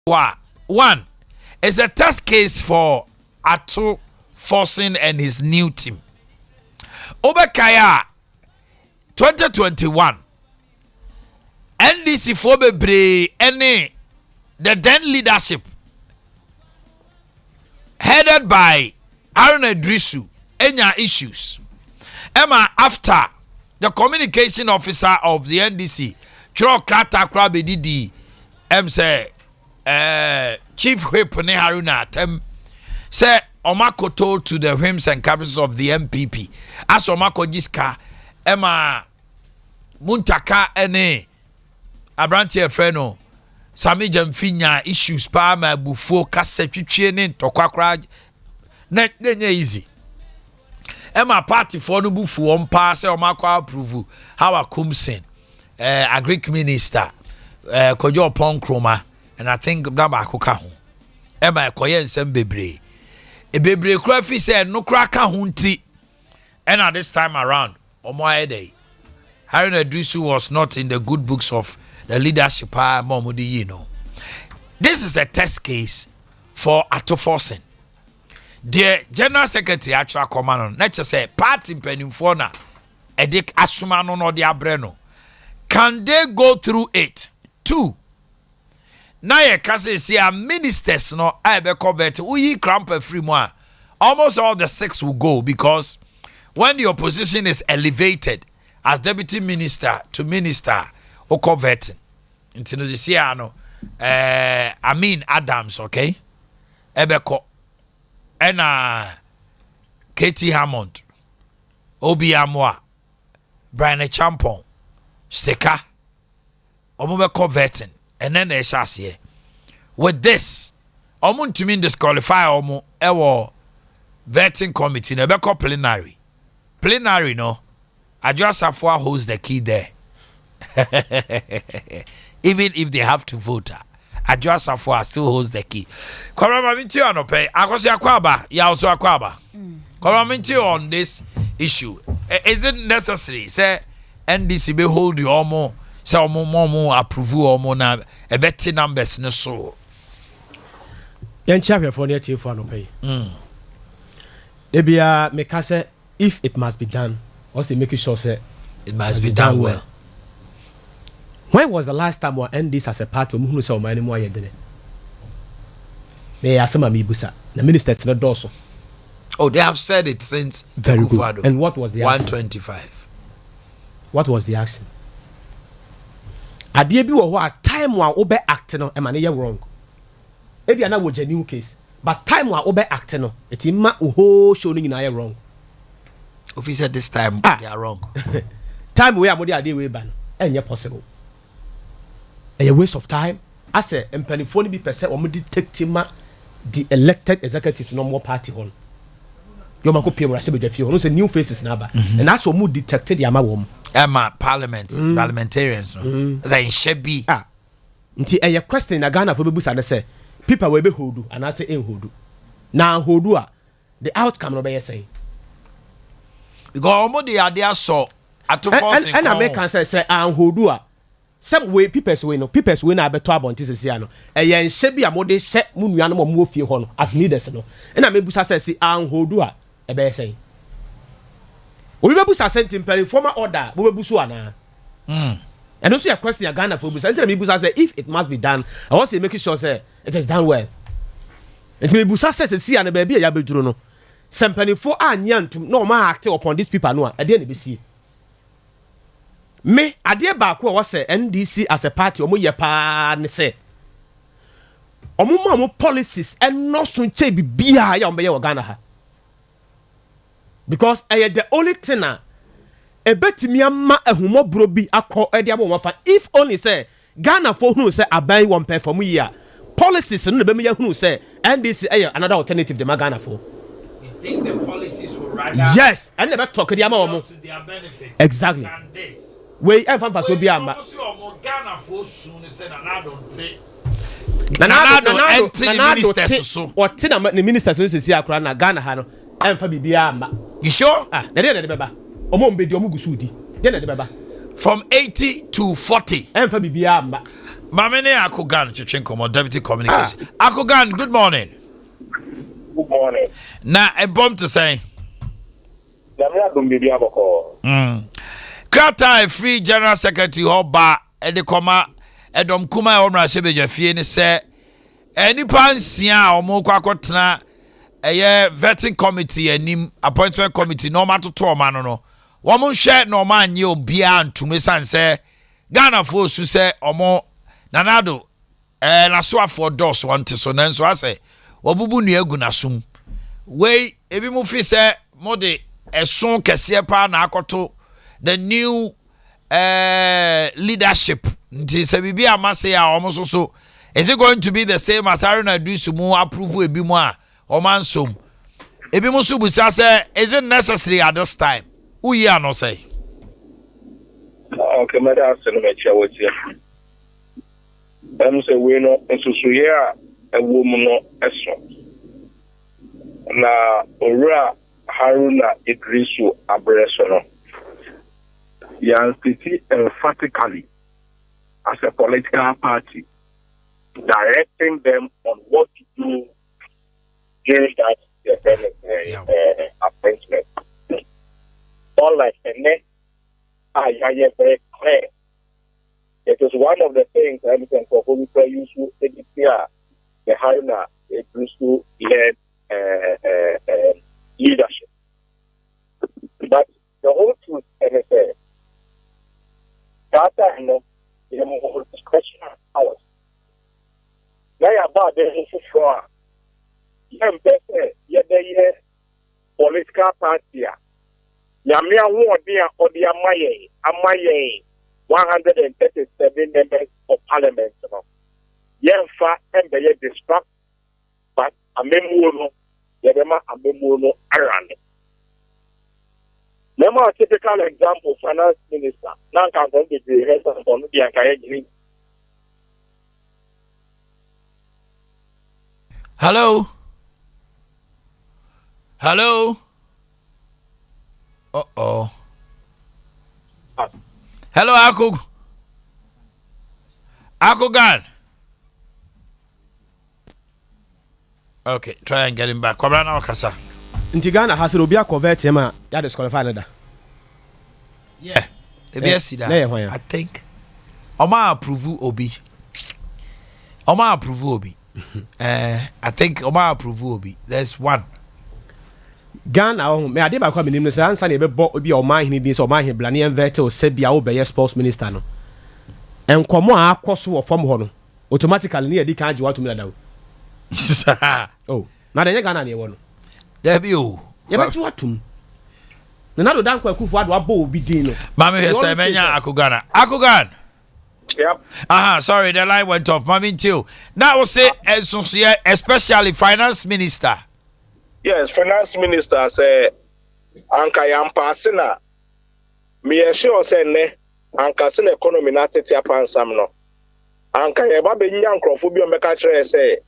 One is a test case for Ato Forcing and his new team. Obakaya 2021 NDC for bebre any the then leadership headed by Aaron Edrisu enya issues. Emma after the communication officer of the NDC Chro Krata Krabedidi say Chief Whip ne Haruna Tem say Omako told to the whims and captains of the MPP as Omako Jiska Emma Muntaka ene Abranti Freno Sami Jamfinya issues pa ma bufo kase twitwe ne ntokwa ne easy Emma party for no bufu on pass Omako approve how a Kumsen Agric minister Kojo Ponkroma and I think Daba Kokahu Emma Koyen Sembebre a bebre crafi said no cracker hunti and at this time around Omoede Harun Edrisu was not in the good books of the leadership Momudi Yino. This is a test case for Ato Forcing. The General Secretary actual command let's just say party penifona edik asumano no dia breno. Can they go through it? Two. Now you can say ministers no I be convert we cramp free more. Almost all the 6 will go because when the opposition is elevated as deputy minister to minister or converting into the Siano Amin Adams, okay? Ebeko and Katie Hammond Obi Amwa Brian Champon Sticker Omo converting. And then they shall say, with this, Omun to mean disqualify Omo ewo vetting committee, never call plenary. Plenary, no. I just have to holds the key there. Even if they have to vote, I just have to still holds the key. Kwaraminti on pay. I was Akwaba, ya also Akwaba. Kwaraminti on this issue. Is it necessary? Say NDC be hold you Omo. Say omo approve omo na e better numbers no so yan champion for near for no pay they be make say if it must be done or say make sure say it must be done well. When was the last time we end this as a party who say Omanhene Yaw yedene me asema me busa the ministers no do so. Oh, they have said it since very good. And what was the 125 action? What was the action? Adea bi wo ho a time wa obe act no e ma ne wrong e bia na wo genuine case but time wa obe act no it ma ho show no nyina wrong. Officer this time they are wrong. Time we amodi Adea we ban enye possible a waste of time as a empanifo ni bi pese o mo detect ma the elected executives no more party hon yo ma ko pie mo rase be dafie hon no say new faces na ba and as o mo detected the ama wo Emma parliamentarians no as shebi nti eye question na Ghana for be busa say people we be hodu and I say en hodu na hodu a the outcome no be say because omo the Adea so Ato Forcing and I make can say an hodu a some way people's way no people's way na beto abonti se no eye shebi a mo de she mu nua no mo fie ho no as leaders no and I me busa say an hodu a e be say we be busa sent in former order we be busu ana and also a question Ghana for busa until me busa say if it must be done I want to make sure say it is done well and me busa say see ana ba bia ya beduro no sempani for anya ntum no ma act upon these people no a dey na be see me Adea ba ko wa say NDC as a party omo ye pa ne say omo policies and no so che bibia ya omo ye Ghana ha because the only thing a betimi ama ahumobro bi akọ ede abo mafa if only say Ghana for who say aban won perform here policies no be me hunu say NDC another alternative the Ghana for. You think the policies will rather yes and never talk the ama to their benefit exactly than this we emfa so bi ama Ghana for soon say na don't say na ministers so what na the ministers so say akura na Ghana ha no emfa bibia ama you sure na dey beba omo mbedi omo gusudi dey na dey beba from 80 to 40. Emfa bibia mba. Mamene Akogan Chichenkomo, Deputy Communication. Akogan, good morning. Good morning. Na a bomb to say. Krata Free General Secretary Oba Edekoma Edom Kuma Omra Shebeja Fie ni se enipa nsia omo kwakotena vetting committee anim appointment committee no matoto oma no womo hwe no ma anye obia ntume sanse Ghana fo su se omo nanado na so afọ dos wante so nanso ase obubu nu egu nasum we ebi mu fi se mode eson kese pa na akoto the new leadership nti se bibi amase ya omo so is it going to be the same as Aruna Dusumu approve ebi mu a omansom ebi mu so busa se is it necessary at this time who ya no say okay madam se no me chia wo tia say we no nsusu here a woman no eso na ora Haruna Idrisu Abreso no yan city emphatically as a political party directing them on what to do during that appointment. All like I very clear. It is one of the things I'm saying for whom we use the Haruna Idrisu led leadership. But the whole truth, as I said, that I know is a more discretionary powers. Now about the issue, the political party, Yamia Wardia or the Amaye, 137 members of parliament. Yemfa and the distract, but a memono, Yadema, a memono, Iran. Remember a typical example, finance minister. Now can come to the head of the Akye. Hello. Hello. Uh-oh. Hello, Akogan. Okay, try and get him back. Kwabra na okasa. Nti Ghana has obi convert him a ya disqualify nada. Yeah. I think Oma approve Obi. I think Oma approve Obi. There's one. Ghana me ade ba kwa minim no say ansa na ebe bo obi Omanhene din so Omanhene blane invite o sebia wo be sports minister no. Enkomo a akoso wo fam ho no. Automatically na yedi kan age what to me da. Oh, na de Ghana na e wo no. Debi o. Ye betu atum. Na do dan kwa kufu ado abo obi din no. Mami he say menya Akogan. Yep. Sorry, the line went off. Mami too. That was say especially finance minister. Yes, finance minister say anka yampa na me sure say ne anka se economy na tete apansam no. Anka ye ba be nya nkrofo bi o meka kire say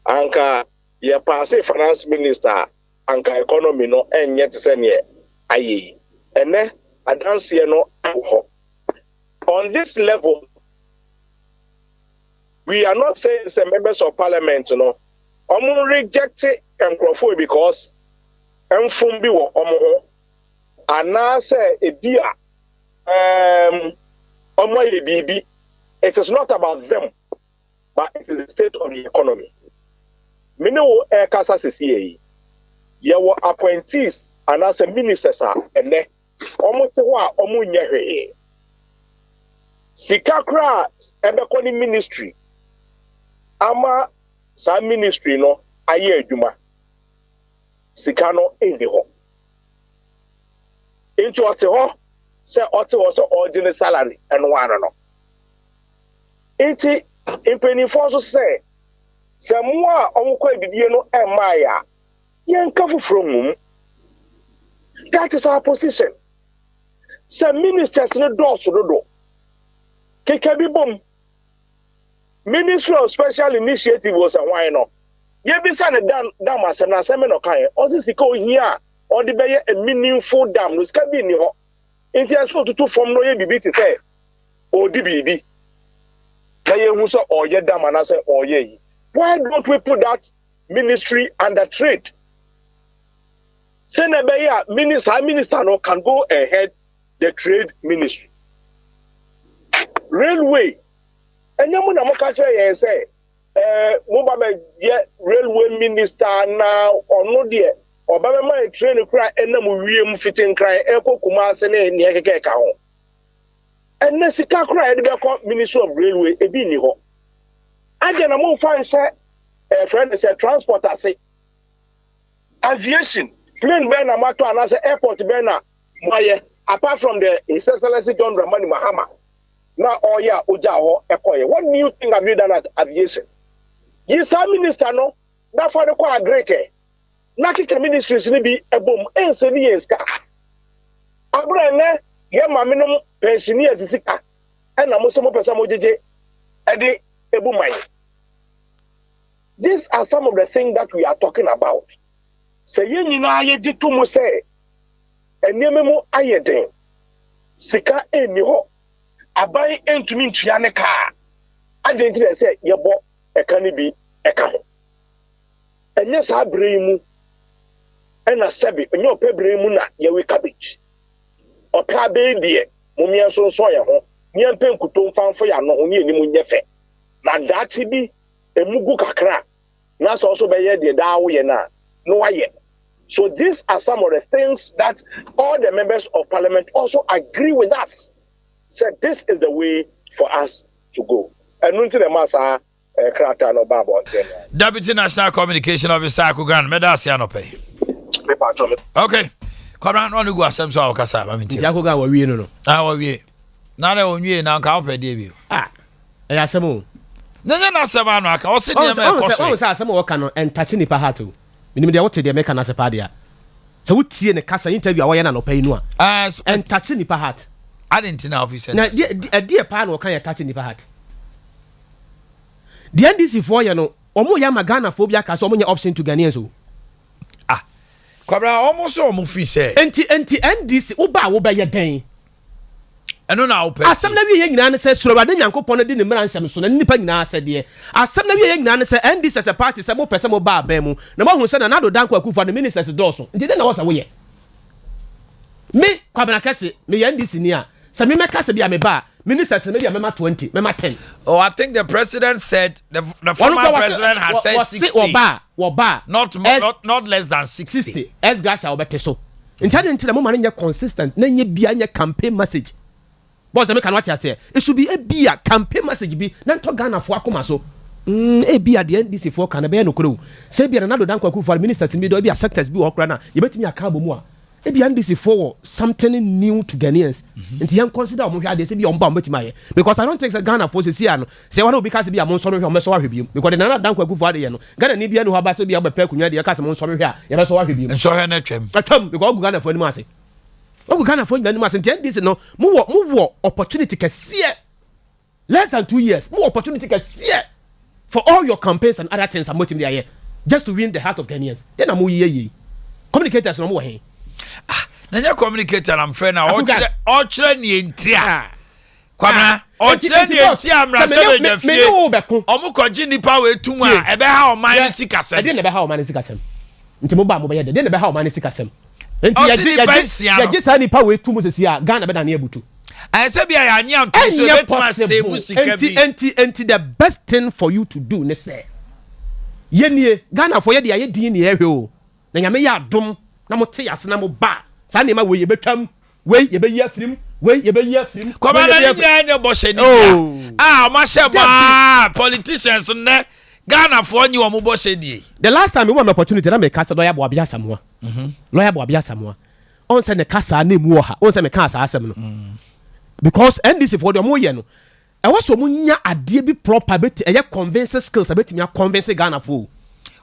anka ye pass finance minister anka economy no enye te se ne aye ene adanse no ho. On this level we are not saying say members of parliament no omo reject nkrofo because enfum bi wo omo ho ana say ebia omo ye bibi. It is not about them, but it is the state of the economy. Mino kasa sesiye ye wo appointees and as a ministers are ene omo te ho a omo nya hwe sika kra ebekọ ni ministry ama sa ministry no aye adwuma sika no ende ho into ote ho se ote ho so ordinary salary eno ano no enti impenifo so se mo a omukọ edidie no emaya yen kafu from mum. That is our position. Some ministers no do so do kekabi bom Ministry of Special Initiative was a why no ye bisa ne dam asem na asem no kan o sisi ko hia o de beye a meaningful dam no ska bi ni ho Inti aso to form no ye bibi te say odi bibi. Na ye hu so oye dam and say oye. Why don't we put that ministry under trade? Say na be ya minister no can go ahead the trade ministry. Railway. Enyamu na mo ka kire ye say mo ba be railway minister now ono de obaba ma train kura enam wiem fitin kran ekokuma ase ne ne ekeke ka ho enne sika kura e de be ko ministry of railway e bi ni ho ade na mo fa nse friend say transport ase aviation plane be na mato anase airport be na moye apart from the Excellency John Dramani Mahama na oya oja ho ekoye. What new thing have you done at aviation? Yes, minister no that for the ko agree na kike ministries ni bi ebom ense ni yeska abra ne ye mamenom pensioners sika na mo se mo pesa mo jeje e de ebumai. These are some of the things that we are talking about. Say ye nyina ye jitu mo say eneme mo ayeden sika eni ho abai entumi ntua ne ka adenti say ye bo eka ni bi eka ho enye sa abre mu ena sebi onyo pebre mu na ye we cabbage opa be die mumia so so ye ho nia penkuto mfanfo ya no ho ni eni mu nyefe na dachi bi emugu kakra na so be ye de da wo ye na no waye. So these are some of the things that all the members of parliament also agree with us. Said this is the way for us to go. And unto the massa krata no babo onten. Deputy National Communication Officer Akugan medasi anope. Okay. Come on no go asem so akasa ma minti. Akugan wa wie no. Ah wa wie. Na le onwie na nka opede bi. E asem o. Nanya na asem anu aka o se dem e koso. O se asem o ka no entachi nipa heart o. Minim de wote de make na sepa dia. So wotie ne kasa interview awoye na no pay no a. Entachi nipa heart. I didn't know officer. Na die pa na o kan entachi nipa heart. The NDC for you no omo ya magana phobia ka so omo nya option to Ghanaians o. Kwabra almost so mo fi say. Enti NDC wo ba wo be ye den. Eno na wo pe. Asem na wie ye nyina ne se Surobade Nyankopon de ne mra nsem so na nipa nyina ase de. Asem na wie ye nyina ne se NDC as a party se mo pese mo ba ba mu. Na mo hu se na Nado Danko Akufo the ministers do so. Nti de na wo se wo ye. Me Kwabena kase me ye NDC ni a. Se me kase bia me ba ministers maybe mema 20 mema 10. Oh, I think the president said the former president has said 60. Not less than 60. As Gracia obete so. Intelligent na mo man nya consistent na nya bia nya campaign message. Boss dem can what you say. It should be a bia campaign message bi na to Ghana fo akoma so. E bia the NDC for can be no kro. Say bia na do Danko Akufo ministers mi do bia sectors bi okra na ye betimi aka bo mu a. E bia NDC for something new to Ghanaians. Nti yan consider o mo hwa de say bia o mba betimi aye. Because I don't think Ghana for say no. Say one obi ka say bia mo nso hwe o meso hwe bi. Because na Danko Akufo de ye no. Ghana ni bia no ha ba say bia be pa kunwa de ka say mo nso hwe a ye meso hwe bi. Nso hwe na twam. Atwam because Ghana for ni ma say. Ogu Ghana for nyani ma say NDC no mo wo opportunity kese less than 2 years. More opportunity kese for all your campaigns and other things I'm waiting there just to win the heart of Ghanaians. Then I'm ye. Communicators no mo he. Nanya communicator am friend na o kire ni entia. Kwamna o kire ni entia amra se be fie. Omu koji nipa we tum a ebe ha o man sikasem. E dey ne be ha o man sikasem. Nti mo ba mo be ye dey ne be ha o man sikasem. Enti ya gisa nipa we tum se sia Ghana be da na ebutu. Say bia ya nya am so betima save sika bi. Enti the best thing for you to do ne say. Ye nie Ghana for ye dey ye din ne ehwe o. Na nya me ya dom na mo te yase na mo ba. Sa ne ma we ye betwam we ye be ye afirim we ye be ye afirim Koma na ni nya bo hye ni ma hye ba politicians ne Ghana for nyi wo mo bo hye die. The last time we won opportunity na me kasa lawyer Boakye Samoa lawyer Boakye Samoa on say ne kasa na mu ha on say me kasa asem no because NDC for the mo ye no e wo so mo nya ade bi proper bet e ye convince skills bet me convince Ghana for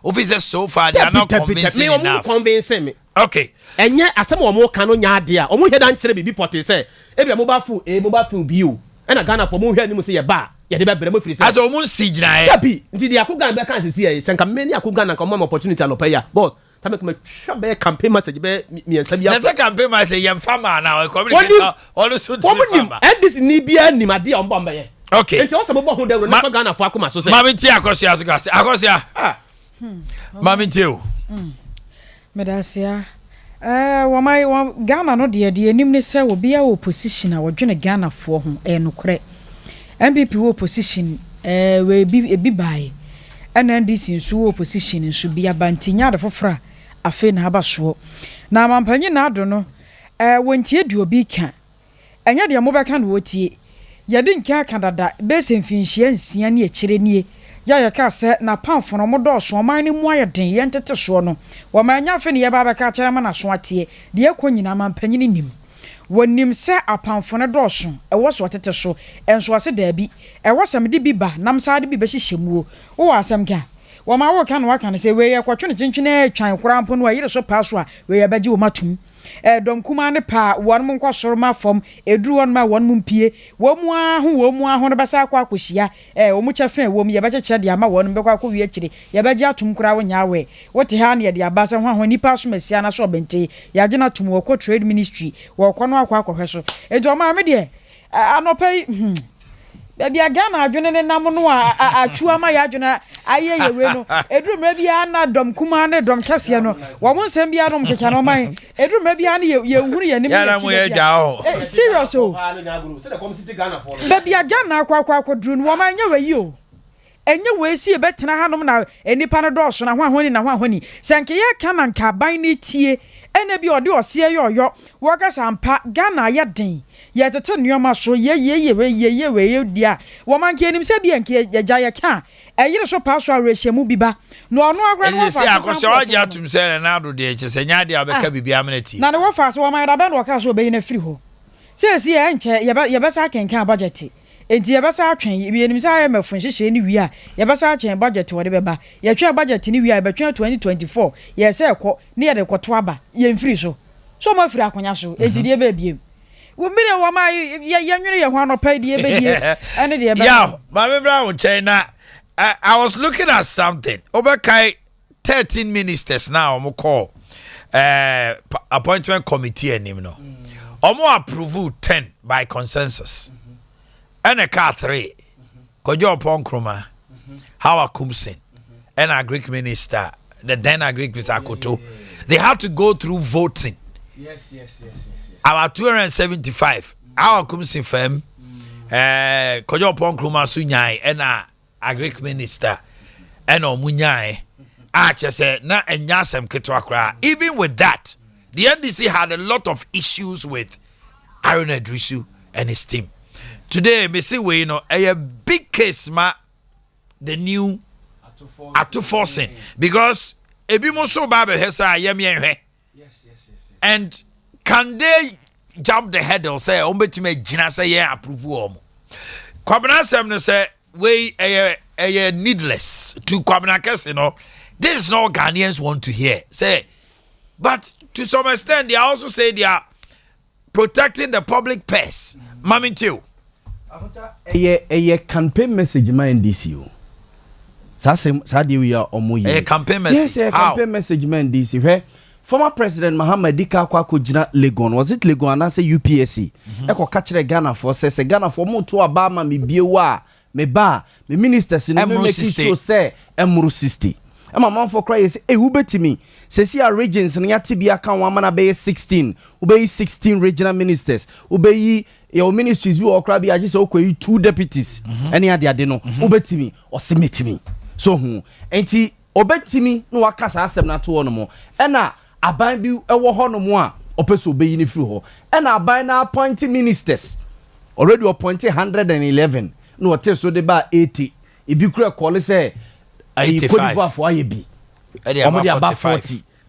officers so far they are not convincing enough. Convincing me. Okay. Enye asem wo mo ka no nya ade a omo heda nkyere bibi pote say e bia mobile phone bi o e na Ghana for mo hwe anim say ye ba ye de be bre mo firi say as omo si gina e ya bi nti de Akugan be kan sisi e senka many Akugan na come opportunity no pay ya boss Tame come be campaign message be me nsa bia. Na campaign message yem farmer na communicate all suit farmer. And this ni bia ni ma dia ombo mbe. Okay. Enti o se bo hu da na Ghana fo akoma so say. Mami ti akosia so gase. Akosia. Mami ti o. Medasia. Wa Ghana no de enim ne se obi a opposition a wodwene Ghana fo ho nokre. MPP wo opposition we bi bai. NNDC nso opposition nso bi abantinya de fofra afi na aba so. Na mampanyi na ado no wontie du obi ka. Enya de mo beka na wotie. Yede nka kadada bese mfinhia nsia ne akire nie. Ya ka se na pamfo no mo do so man ne mu ayeden ye ntete so no. Wo manya afi ne ye ba beka kire ma na so atie. De ekonyina mampanyi ne nim. Wonim se apamfo ne do so ewo so tete so enso ase da bi ewo sam de bi ba nam sa de bi be hyehyemu wo asem ka wo ma wo ka no waka ne se we ye kwatwe ne twentwene atwan korampo no ayire so pa so a we ye baji wo matum dom kuma ne pa won mo nkɔ soro ma fam eduru won ma won mo mpie wo mu aho ne basa akɔ akɔhia wo mu kyefe wo mu ye bɛkyekye de ama won bɛkɔ akɔ wie kyire ye baji atum kura wo nyawe wote ha ne ye de abasa ho nipa so masia na so bente ya gye na tum wo kɔ trade ministry wo kɔ no akɔ akɔhwɛ so edo ma me de anopai baby Ghana adwene ne nam no atu ama ya adwene aye ye we no eduru ma bia na dom kuma ne dom kese no wo mo nsem bia no mkeka no man eduru ma bia ne ye hunu ye nim ya na mo ye gya ho serious o baby Ghana akwa duru no wo man nya we yi o enye we si e betena hanom na enipa no do so na hwahoni senke ye kana nka ban ne tie ene bi ode ose ye yoyo wo ka sampa Ghana ye den ye tete nneoma so ye dia wo man ke enim se bi enke ya ye ka eyire so pa so arehyiamu bi ba no ono agre no fa akoso agya atum se na ado de eche se nya de abeka bibia meneti na ne wo fa so wo man da be no ka so be yi na free ho se si e nche ye be sa kenkan budget enti ye basa atwen ye enim sa ya mafun hyehye ni wi a ye basa atwen budget wo de beba ye twa budget ni wi a be twa 2024 ye se ekọ ne ye de kwoto aba ye mfiri so ma firi akonya so enti de be biem wo mire wo ma ye nwere ye ho anopa de be die ene de be yeah ma me bra wo China I was looking at something obekai 13 ministers now mo call appointment committee enim no omo approve 10 by consensus and a car 3 Kojo upon Kroma Hawa Kumsin and our Greek minister the then Greek minister Koto they had to go through voting yes our 275 our Kumsin fem Kojo upon Kroma Sunyai and our Greek minister and Omunyai said na enyasem ketwakra even with that the NDC had a lot of issues with Aaron Edrisu and his team. Today, me see we a big case ma the new forcing because ebimo so babe hesa yemi yes and can they jump the hurdle say ombetime gina say yeah approve omo kwabena sem no say we a needless to kwabena case this is not Ghanaians want to hear say but to some extent they also say they are protecting the public purse mami too a campaign message my NDC o sa de we are omoye a campaign message yes a campaign message my NDC where former president Muhammad Dika kwa jina Legon was it Legon na say UPSC e ko ka kire Ghana for say Ghana for mo to aba ma me biewa me ba me ministers no me make sure say emru 60 ama man for cry say who betimi say see our regions no yati bia kan wa mana be 16 ube 16 regional ministers ube your ministries bi okra bi agi say okoyi 2 deputies any ade no obetimi o semetimi so hu enti obetimi no wakasa asem na to no mo e na aban bi ewo ho no mo a opeso obeyi ni firi ho e na aban na appoint ministers already appointed 111 no what so de ba 80 e bi kura call say ai Cote for ayebi omodi aba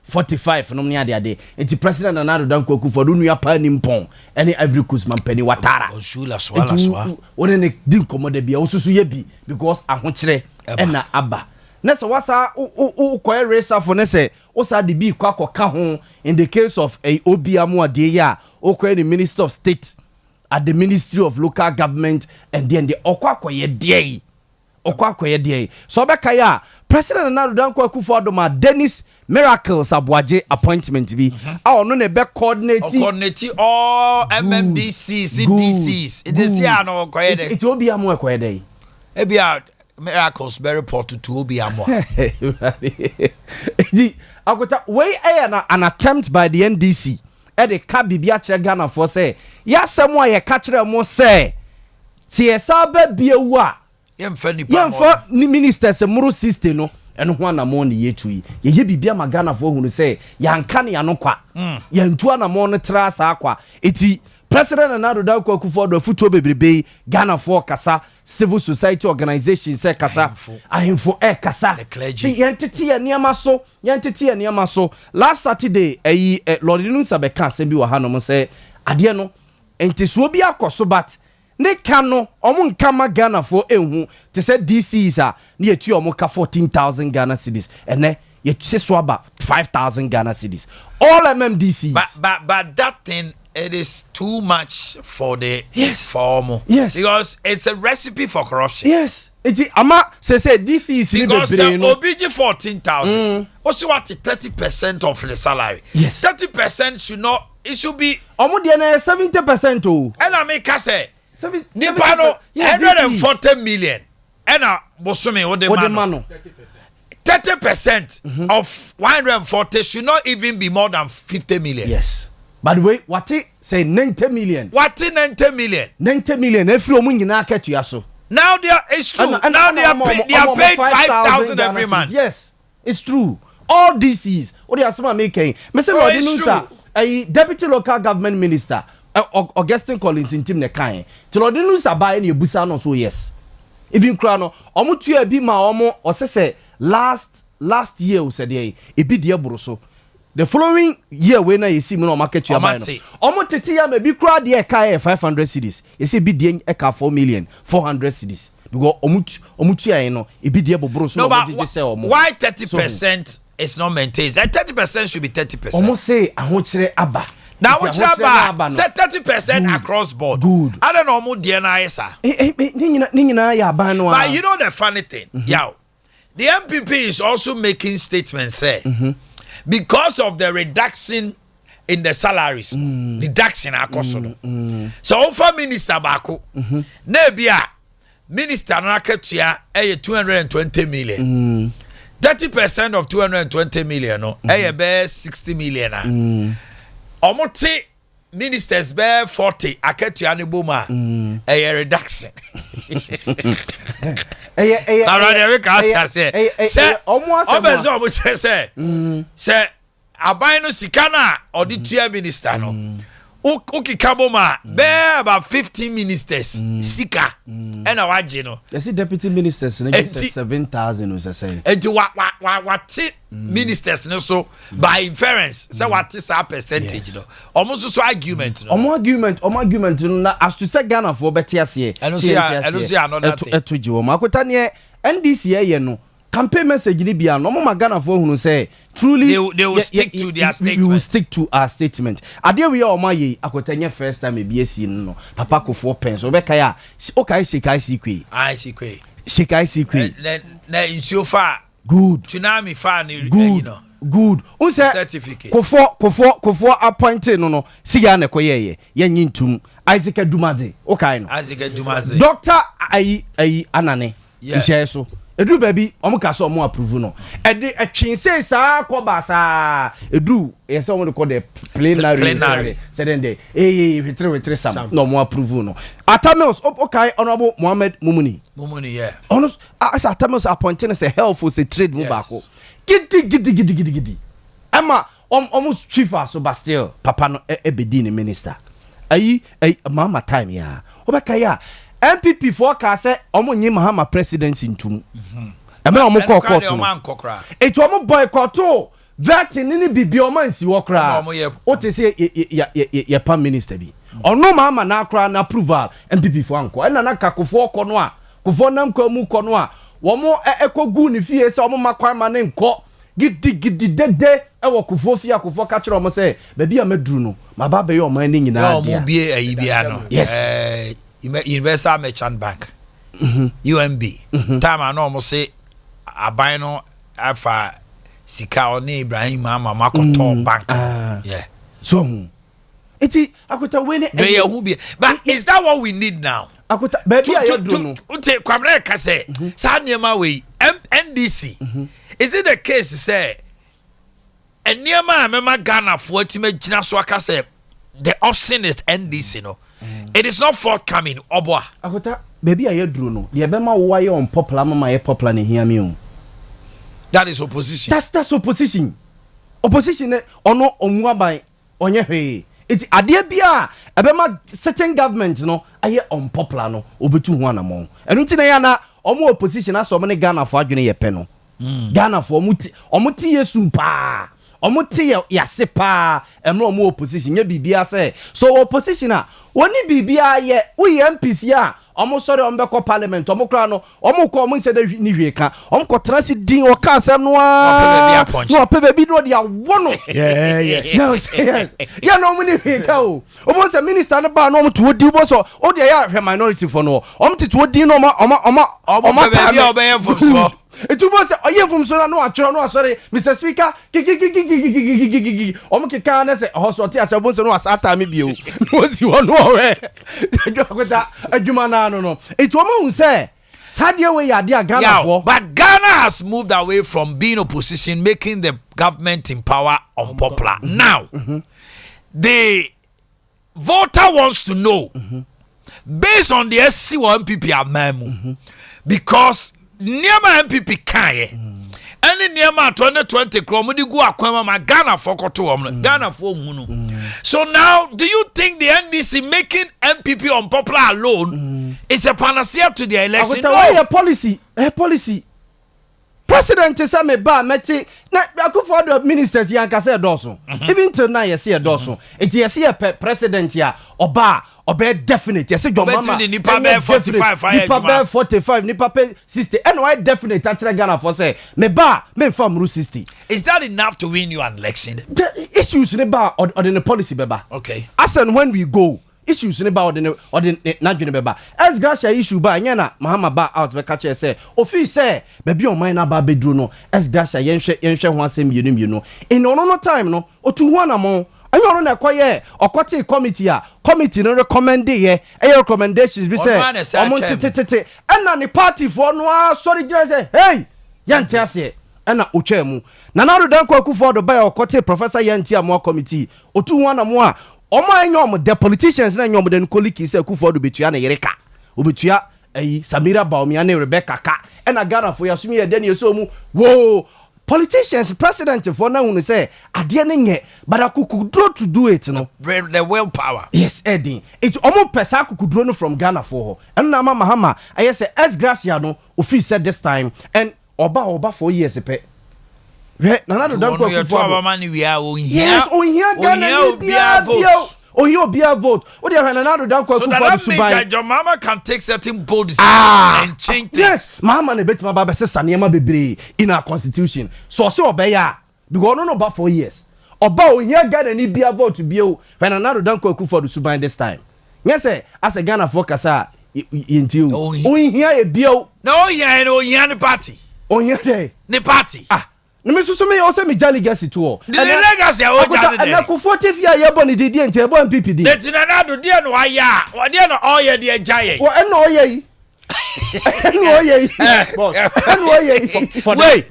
45 no me ade enti president Nana Danko Akufo do nua pa ni mpon ene Ivory Coast man pani watara osula swala one ne din komoda bia osusu ye bi because ahokire ena aba na so wasa o koy racer for ne se o sa de bi kwa koka ho in the case of a obiamu ade ya o koy the minister of state at the Ministry of Local Government and then the okwa koye dey okwakoye de so obeka ya president na Danko Akufo-Addo ma Dennis Miracles Abuaje appointment bi a ono ne be coordinate all MMDCs CDCs it is here no koye de it obi amo koye de e bia Miracles be report to obi amo di akota we an attempt by the NDC e de ka bibia kire Ghana for say ya semo a ye ka kire mo say si esa ba biewu a yemfa ni ministers muru system no eno ho anamo ne yetu ye bibia magana fo hunu say yanka ne yanokwa yantu anamo no tra sa akwa eti president na Danko Akufo-Addo futuo bebrebe Ghana for kasa civil society organizations say kasa ahemfo kasa si yentete ya niama so last Saturday Lord Nusa beka asem bi wa hanom say ade no entisuo bi akoso bat ne kano omo nka ma Ghana for ehu te say DCs a ne yetu omo ka 14,000 Ghana cedis ene yetu so aba 5,000 Ghana cedis all MMDCs but that thing it is too much for the formal. Yes. Because it's a recipe for corruption. Yes. It's ama say this is because OBG 14,000. Also what 30% of the salary. Yes. 30% should not it should be omo de na 70% oh. And I make us say 70% 140 million. And I bosome o de mano. 30% of 140 should not even be more than 50 million. Yes. By the way, what say 90 million? What 90 million? 90 million. If you nyina ketua so. Now it's true. Now they are paid 5,000 every month. Yes, it's true. All DCs. What they are some making. Mr. Lord Nusa, a deputy local government minister, Augustine Collins in Tim Nekai. To Lord Nusa buy any busa no so yes. Even Krano, omo tu bi ma omo o say last year we said e bi de boroso. The following year when I see me no market you buy no. Omo tete ya me bi kura de e 500 cedis. You see bi de e ka 4 million 400 cedis. Because omu tu ya no e bi de boboro so no say omo. Why 30% is not maintained? That 30% should be 30%. Omo say ahokire aba. Now what about say 30% across board? Good. I don't know omo de na isa. Ni nyina ya aba no. But you know the funny thing, Yaw. The MPP is also making statements say because of the reduction in the salaries, reduction akoso no. So for minister bako, na bia minister na ketua 220 million. 30% of 220 million no, be 60 million na. Omote ministers be 40 aketua ne boma a reduction. Say aban no sika na auditor minister no ukikaboma be about 15 ministers sika and awaje no you see deputy ministers no just 7,000 was say enti what ministers no so by inference say what is our percentage no almost so argument no argument no na as to say Ghana for better ase I don't see another thing etoji wo makota ne NDC ye no campaign message ni bia no mo Ghana for hunu say truly they will stick to their statement. We will stick to our statement. Adea we o maye akotanya first time e bi esi no papa kofo pens obeka ya okay shekai sikwe shekai sikwe na insio fa good tsunami fa ni you know good unse certificate kofo appointed no siga na koyeye yenyi ntum Isaac Dumade okay no Isaac Dumade doctor ayi anane so edu baby omo ka so omo approve no ede atwinse saa koba saa edu yesa omo ko de plenary said then we sam no omo approve no Atamels okay honorable Mohammed Mumuni yeah ono as Atamels appointing as a health for say trade mu bako gidi ema omo chief aso but still papa no ebedi ni minister ayi mama time ya obeka ya MPP for ka say omo nyi Mahama presidency ntum eme omo call court no eto omo boycott that ni bibi omo nsi wo kra o te say ye pa minister bi ono Mahama na kra na approval MPP for anko na kakofo ko no a kofo nam ko mu ko no a wo mo ekogu ni fie say omo makwan ma ne nko gidi dede wo kofo fie akofo ka kire omo say ba bia maduru no maba be ye omo ani nyina dia omo bie ayi bia no yes Universal Merchant Bank UMB time I know say aban no afa sika oni Ibrahim ama makoto bank yeah so iti akota we ne but is that what we need now akota baby ayedo no unte kwamre ka say sa niema we NDC is it the case say eniema mema Ghana for time gina so aka say the option is NDC no it is not forthcoming obwa akota baby ayedo no de be ma wo aye on popular mama ye popular ne hia me o that is opposition that's opposition ono omuaban onye hwe iti ade bia ebema certain government no aye unpopular no obetu ho anamon enu ti na ya na omo opposition aso ne Ghana fo adwene ye pe no Ghana fo omuti yesu pa omuti yase pa emro omo opposition ye bibia say so opposition a woni bibia ye we MPC a omo sorry ombe ko parliament omo kra no omo ko omo nse da ni hweka omo ko trasi din o ka asem no a no pebe bi no dia wono yeah yes ya no omo ni hweka o omo se minister no ba no omo to di bo so o dia ya hwe minority for no omo to di no omo pebe bi obeye fo so etubo se oye fum so na no atwero no sorry Mr Speaker omo keka na se ho so ti ase bo se no asata me bi o no si ho no we akweta adwuma na no etu omo hu se sadie we ya dia Ghana for but Ghana has moved away from being opposition making the government in power unpopular now the voter wants to know based on the SC1 MPP amamu because Niama MPP kaye any Niama 2020 kromudi gu akwema ma Ghana for koto Ghana for munu so now do you think the NDC making MPP unpopular alone is a panacea to the election? No, policy president say me ba meti na akufo the ministers yanka say doso even till now you see doso it you see president ya oba definite you see your mama nipa be 45 nipa be 60 and why definite actually Ghana for say me ba me fam ru 60 is that enough to win you an election? The issues ne ba or the policy beba okay as and when we go issues ne ba or the nadwene beba as gracia issue ba nya na mahama ba out be catch say ofi say baby on mine na ba bedru no as gracia yenhwe ho asem yenu in no time no otu ho anamon anyo no na koye okote committee no recommend ye recommendations be say omon tete na ni party for no sorry gira say hey yante ase na otwa mu na na do dan kwaku for do ba okote professor yanti amo committee otu ho anamon a omo anyom the politicians na anyom den koliki say Akufo do betua na yereka obetua ayi Samira Baumia na Rebecca ka na Ghana for yasumi ye den yeso mu wo politicians president for na hunu say ade ne nye but akukudro to do it no the willpower yes edin it omo pesa akukudro no from Ghana for ho and na mahama aye say S Gracia no ofi said this time and oba 4 years pe Nana do dan Akufo abamani we are yes Ghana vote o dey Nana do dan Akufo so that means that your mama can take certain bold decisions and change things yes mama na betima ba sesa niema bebre in our constitution so se obeya because no ba 4 years oba ohia Ghana ni bia vote bio when Nana do dan Akufo do suban this time yes as a Ghana for kasa yenti ohia e bio no ohia ni party ohia dey ni party me so me o say me jali legacy to the legacy o jali dey na Akufo tifia ye bo ni didi enti e bo MPP di the tinana do dey no aya o dey no oye dey jaye wo en no oye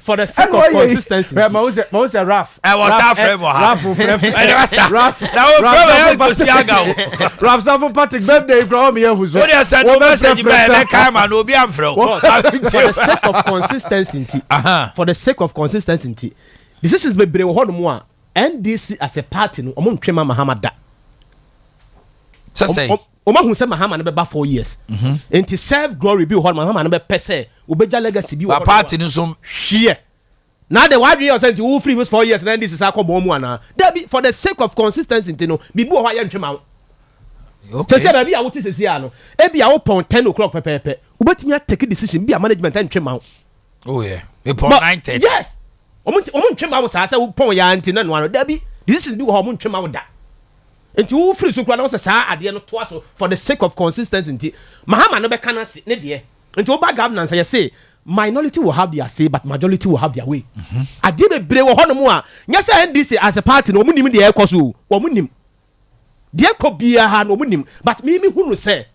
for the sake of consistency. Mo say Raf. I was afraid Raf Safo Patrick birthday from me who so. What you said no message be come and obi am fro. For the sake of consistency. Decisions be bre ho no mo a NDC as a party no omo ntwema Mahama da. Say Oma hu se Mahama na be 4 years. Enti serve glory be ho Mahama na be pese obeja legacy bi ho. Party no so hwe. Now the why you say you free was 4 years and this is akobo mu ana. That be for the sake of consistency no bibi ho ya ntwema. Okay. Say baby a wo tise sia no. E bia wo pon 10 o'clock pepepe. Obetimi take decision bi a management ntwema. Oh yeah. We pon 9:30. Yes. Omo ntwema wo sa say wo pon ya anti na no ano. That be decision bi ho omo ntwema wo da. Enti wo free so kura na wo say sa ade no to aso for the sake of consistency. Mahama no be kana se ne de Into over governance, I say minority will have their say, but majority will have their way. I did a brave Honomua. Yes, I NDC as a party, no winning the air cosu, or winning. Dear Kobia, no winning, but me who say,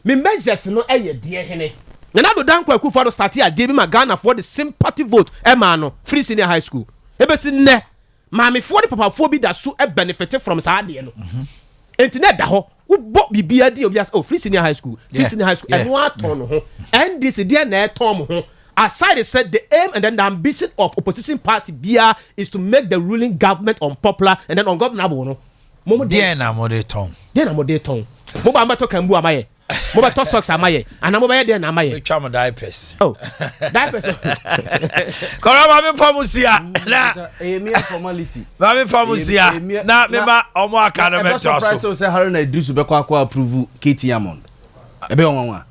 me measures no air, dear Henny. And I do damn quick for the start here, gave him a Ghana for the sympathy vote, Emano, free senior high school. Ebesin ne, mammy 40 papa phobia that so benefited from Sadiano. Internet da ho wo bi bia di obias free senior high school and what ton ho and this dia na tom ho aside said the aim and then the ambition of opposition party bia is to make the ruling government unpopular and then ungovernable no mo dia na mo de ton mo ba mato kambu amaye mo ba to socks amaye and mo ba ye dia na amaye we twa mo diapers diapers kora ma me famusia na mere formality ma me famusia na me ma omo aka no me to so say Haruna Idrisu be kwa approve Katie Amon ebe onwa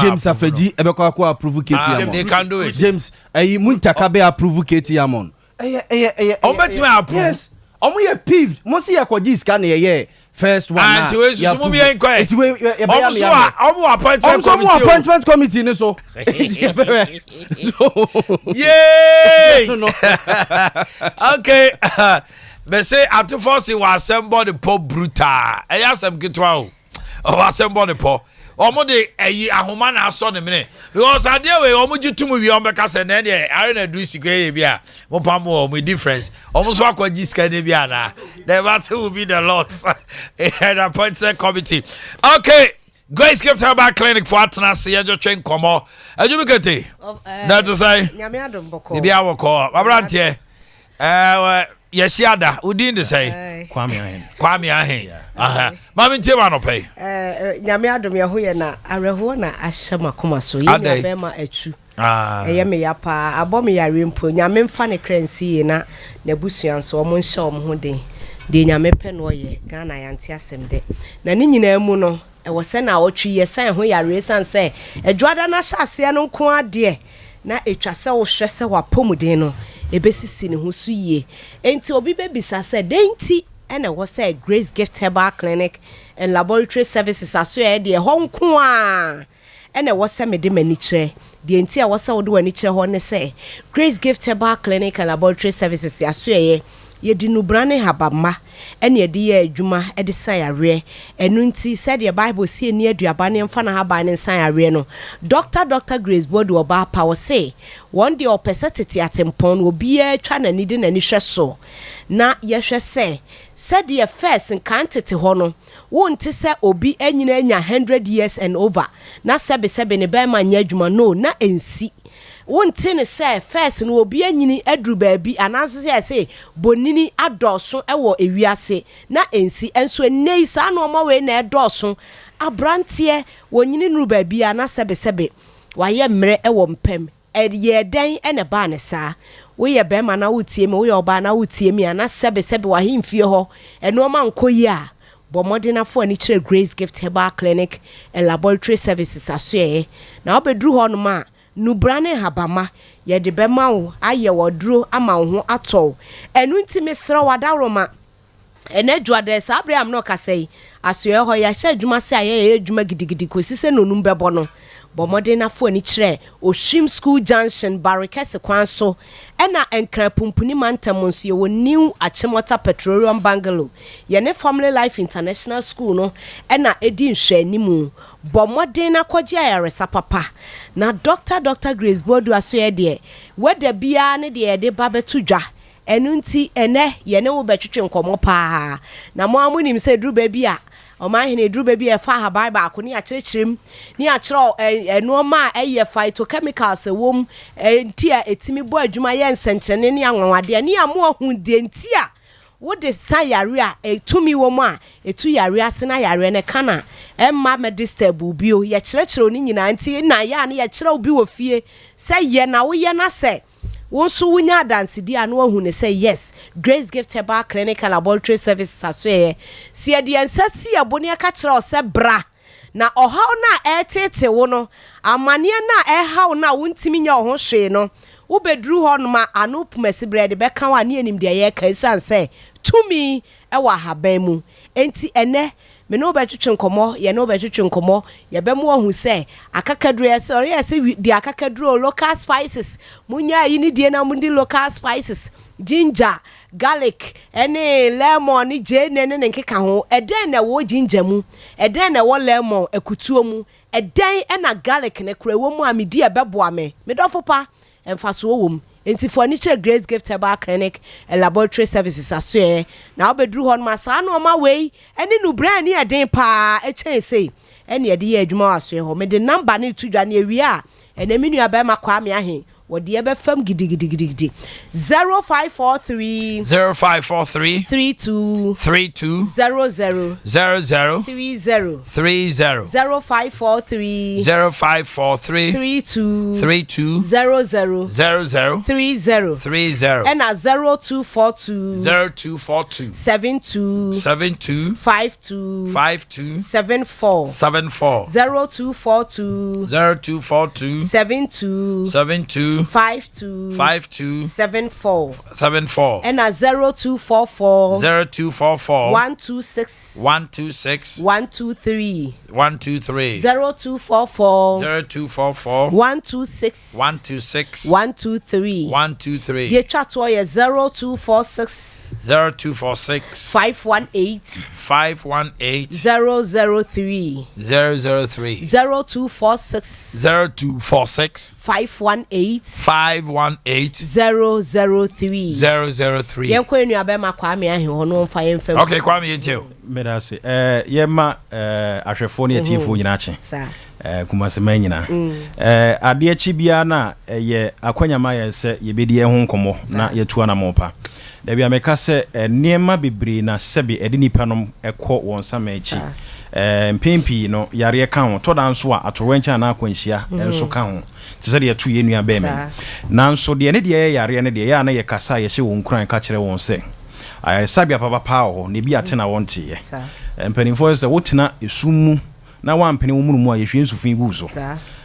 James Afeji ebe kwa approve Katie Amon they can do it James Muntaka be approve Katie Amon obetima approve yes omo ye peeved mo see ya kwaji scan ye first one and to we sumu bi enquire appointment committee ni so yay okay me say at force we assemble the poor brutal asem kitwa o assemble the poor omo de ahoma na aso ne mene because ade we omo gitum wi omo ka se na de are na do sika ye bia mo pam omo difference omo so akwaji sika de bia na the matter will be the lots and appointed committee. Okay, Grace Gift Herbal Clinic for Atnas Yejo Train Komo Ajubikete that to say nyame adom boko bia wo ko abrantie yesiada udin de say Kwame Ahen aha mama ntiema no pay nyame adom ye ho ye na areho na ahyema koma so ye na be ma atu eye me ya pa abom yare mpo nyame mfa ne kransi ye na busuan so omo nhye omo ho den de nyame pe no ye Ghana yante asem de na ni nyina mu no e wo se na wotwi ye san ho yare san se adwada na hyase no nko ade na etwa se wo hwe se wapomuden no ebesisi ne ho su yie enti obi bebisa se denti ene wo se Grace Gift Herbal Clinic and Laboratory Services aso ye de ho nko a ene wo se me de mani kire de enti a wo se wo de wani kire ho ne se Grace Gift Herbal Clinic and Laboratory Services aso ye yedi nubrane habama ene yedi ye adwuma ede san yare enu nti said the Bible see eni aduaba ne mfa na haba ne san yare no Dr. Grace Bodu oba power say one day opesatete atempon obi e twa na nidi na ni hwe so na ye hwe se said the first nkantete ho no wonte se obi anyina anya 100 years and over na sebe ne be ma nya adwuma no na ensi wonte ne say first no obi anyini adru baabi anaso say bonini adoso ewo ewiase na ensi enso nei sa no ma we na edoso abrantie wonyini nuru baabi ana sebe waye mre ewo mpem ye den ene ba ne sa we ye be ma na wotie me we oba na wotie me ana sebe wa himfie ho eno ma nkoyi a bomodena fo ani kire Grace Gift Herbal Clinic and Laboratory Services asoe na obedru ho no ma nubrane habama ye de be ma wo aye woduro ama wo ho atọ enu nti mesra wadaroma ene dwade sa Abraham no kasei asoe ho ya hye adwuma se aye adwuma gidigidi kosise no numbebo no bomodena fo ani kire Oshim School Junction Barricades kwan so ena enkra pumpuni mantamonso ye wo new Achimota Petroleum Bungalow ye ne Family Life International School no ena edi nhwanimu bomodena kwaji ayaresa papa na Dr. Grace Bodu asoye de wede bia ne de de babetudwa enu nti ene ye ne wo betwetwe nkomo pa na mo amunim se duru ba bia Omanhene duru baby e fa ha Bible akoni akirikirem ni akiro enoma eye phytochemicals wom enti a etimi bo adwuma ye nsenkyerene ni anwanwade ni amo hu de enti a wo de san yare a etumi wom a etu yare ase na yare ne kana emma medistabu bio ye kirikire oni nyina enti na ya na ye kire obi wo fie se ye na wo ye na se wonso wunya dance di anu ahu ne say yes Grace Gift Herbal Clinic and Laboratory Services asoe si ade ansasi aboni aka kire o se bra na ohaw na etete wo no amane na ehaw na wontimi nya ho hwe no wo bedru ho no ma anu pumasi bread be kan wa ne enim de ye ka isan say tumi e wa haban mu enti ene me no be twetwe nkomo ye no be twetwe nkomo ye be mu ohu say akakaduro ye say ori ye say di akakaduro local spices munya yi ni die na mu di local spices ginger garlic any lemon ni je ne nkeka ho eden na wo ginger mu eden na wo lemon akutuo mu eden na garlic ne kura wo mu amedi e beboa me dofo pa emfaso wo mu enti furniture Grace Gift Herbal Clinic and Laboratory Services aso na obedru hon masa na oma wei eni nu brand ni eden pa e chen sei eni ede ye adwuma aso ho me de number ni tudwa na ewi a ena minu aba makwa me ahe wodi ebe fam gidigidi 0543 32 00 30 0543 32 00 30 and 0242 72 52 74 0242 72 52 74 and 0244 126 123 0244 126 123 the chat to 0246 518 003 0246 518 003 yenko enu abema kwame ahe hono mfa yemfa okay kwame yentio medase yema ahwefo ne atifo nyina ache kumase manyina ade chi bia na ye akwanyama ye se yebedi ye ho nkomo na yetua na mopa da bia meka se niema bebre na sebe ede nipa nom ekọ won samachi mpempi no yare kan ho to dan so a atowencha na akwanhia enso kan ho tse de yetu ye nua be me nanso de ne de yare ne de ya na ye kasa ye hye won kuran ka kire won se ayare sabia papa pa ho ne bi ate na wonte ye mpanimfo se wotena esumu na wampene wo munumu a ye hwe nsufin bu so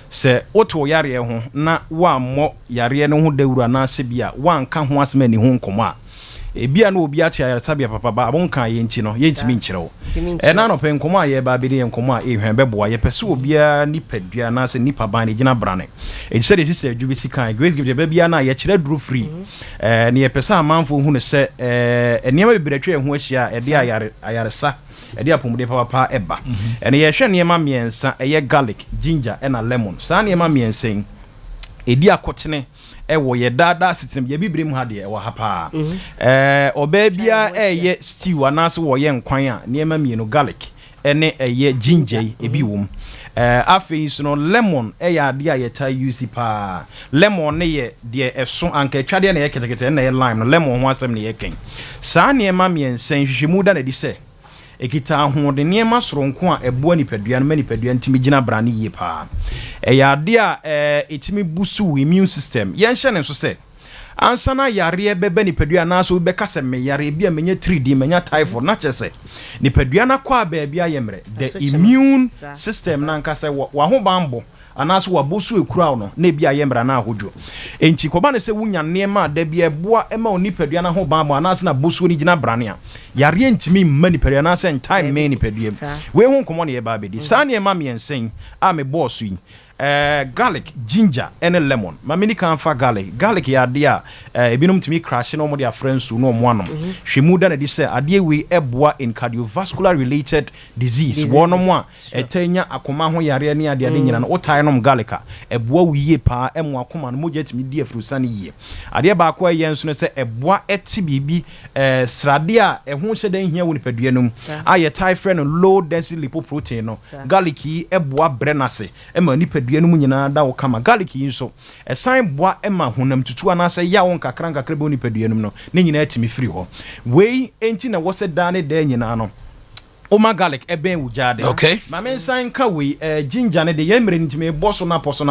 se woto yare ho na wa mo yare ne ho dawura na se bia wanka ho asema ni ho nkomo a ebia na obi atia ya sabia papa ba abonka ye nchi no ye ntimi nkyerɛw na no pe nkomo a ye ba bi ye nkomo a ehwan beboa ye pese obia nipadua na se nipa ban ne gina brane e se de sister adwubi sikan Grace Gift ba bia na ye kyerɛ duro free ne ye pese amanfo hu ne se eniema bibretwe ho ahia e de ayaresa e de apomde papa eba ene ye hwɛ niema miensa ye garlic ginger na lemon sa niema miensen e di akotene ewo ye dada sitem ye bibrem ha de e wa ha pa oba bia ye stew anase wo ye nkwan a niema mienu garlic ene ye ginger ebi wom afei so no lemon ya de a ye ta use pa lemon ne ye de eso anka twade na ye ketekete na ye lime no lemon ho asem ne ye ken sa niema miensen hwehwemu da na di se ekita ho de niema soronko a eboa nipadua no manipadua ntimi gina brane yie pa ya de a etimi busu immune system yen hye ne so se ansana yare bebe nipadua na so be kase me yare bia menye 3D menya typhoid na chese nipadua na kwa ba bia yemre the immune system na nkase wa ho bambo anaso wabosu ekura no na bia yemra na ahodwo enchi koba ne se wunya niema da bia eboa ema onipadua na ho bambo anaso na bosu ni gina brane a yare ntimi mma nipadua na se time me nipadua we ho nkomo ne ye ba bedi sa ne ma miensen a me boss yi garlic ginger and lemon mamini kan fa garlic ya dia ebinum timi crash no mo dia friends no mo anom hwemuda na di se ade we eboa in cardiovascular related disease wono mo a etanya akoma ho yare ne ade nyina no otai no garlic eboa wiye pa emo akoma no mo jetimi di afrusa ne yie ade ba kwa ye nso no se eboa eti bibi srade a eho hye dan hia woni padua num aye tai friend low density lipoprotein no garlic eboa brenase ema ni dua no nyina da wo kama garlic yi so esan boa ema honam tutu anase ya won kakra be oni padua no no ne nyina atimi firi ho wei enti na wo se dane da nyina no oma garlic eben wujade okay mama nsan ka wei ginger ne de yemre ntimi boso na poso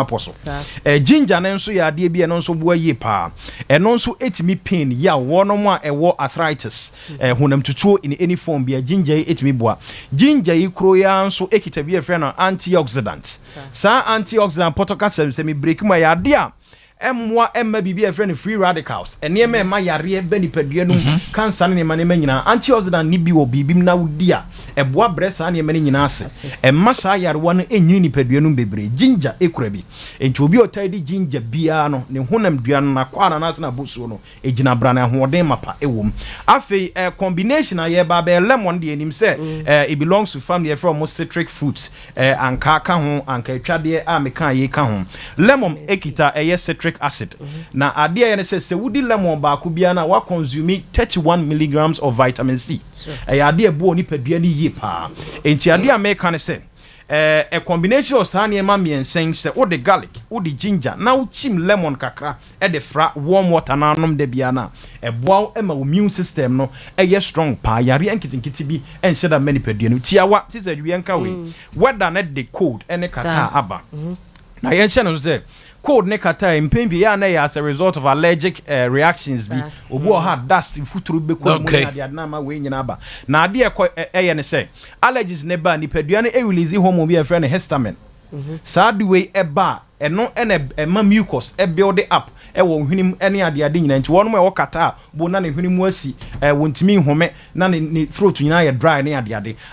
ginger ne nso ya ade bi no nso boa yi pa eno nso etimi pain ya wono mo a ewo arthritis honam tutuo in any form bia ginger etimi boa ginger yi kro ya nso ekita bi e frɛ no antioxidant sa antioxidant potassium se mi break ma ya ade a emwa emma bibi e friend free radicals enema emma yare be nipadua no cancer ne manema nyina antioxidant ni bi wo bibim na wudi a eboa bresa ne mane nyina ase emma sa yare wo no enyini nipadua no bebre ginger ekura bi enti obi otadi ginger bia no ne honam dua no na kwara na na bosuo no ejina brana hoden mapa ewom afei combination aye ba be lemon de enim say it belongs to family from citric fruits anka ka ho anka atwade a meka ye ka ho lemon ekita citric acid na ade ye ne se wudi lemon ba ko bia na wa consume 31 milligrams of vitamin C ade e bo ni padua ni ye pa enti ade a meka ne se a combination of sani mami and saying say o the garlic o the ginger now chim lemon kakra e the fra warm water na nom de bia na e boa e ma immune system no e ye strong pa yare ankitikiti bi en sheda many pedua no tiawa ti say dwie nka we whether na the cold ene kata aba na yen hye no say cold ne kata impembi ya na ya as a result of allergic reactions bi obu o ha dust futuru be ko mu na de na ma we nyina ba na ade e ye ne say allergies ne ba ni padua no e release hormone bi e friend histamine sad we e ba eno ene ma mucus e build up e wo hwenim ene ade nyina nti wono e kata bo na ne hwenim asi wontimi home na ne throat nyina ye dry ne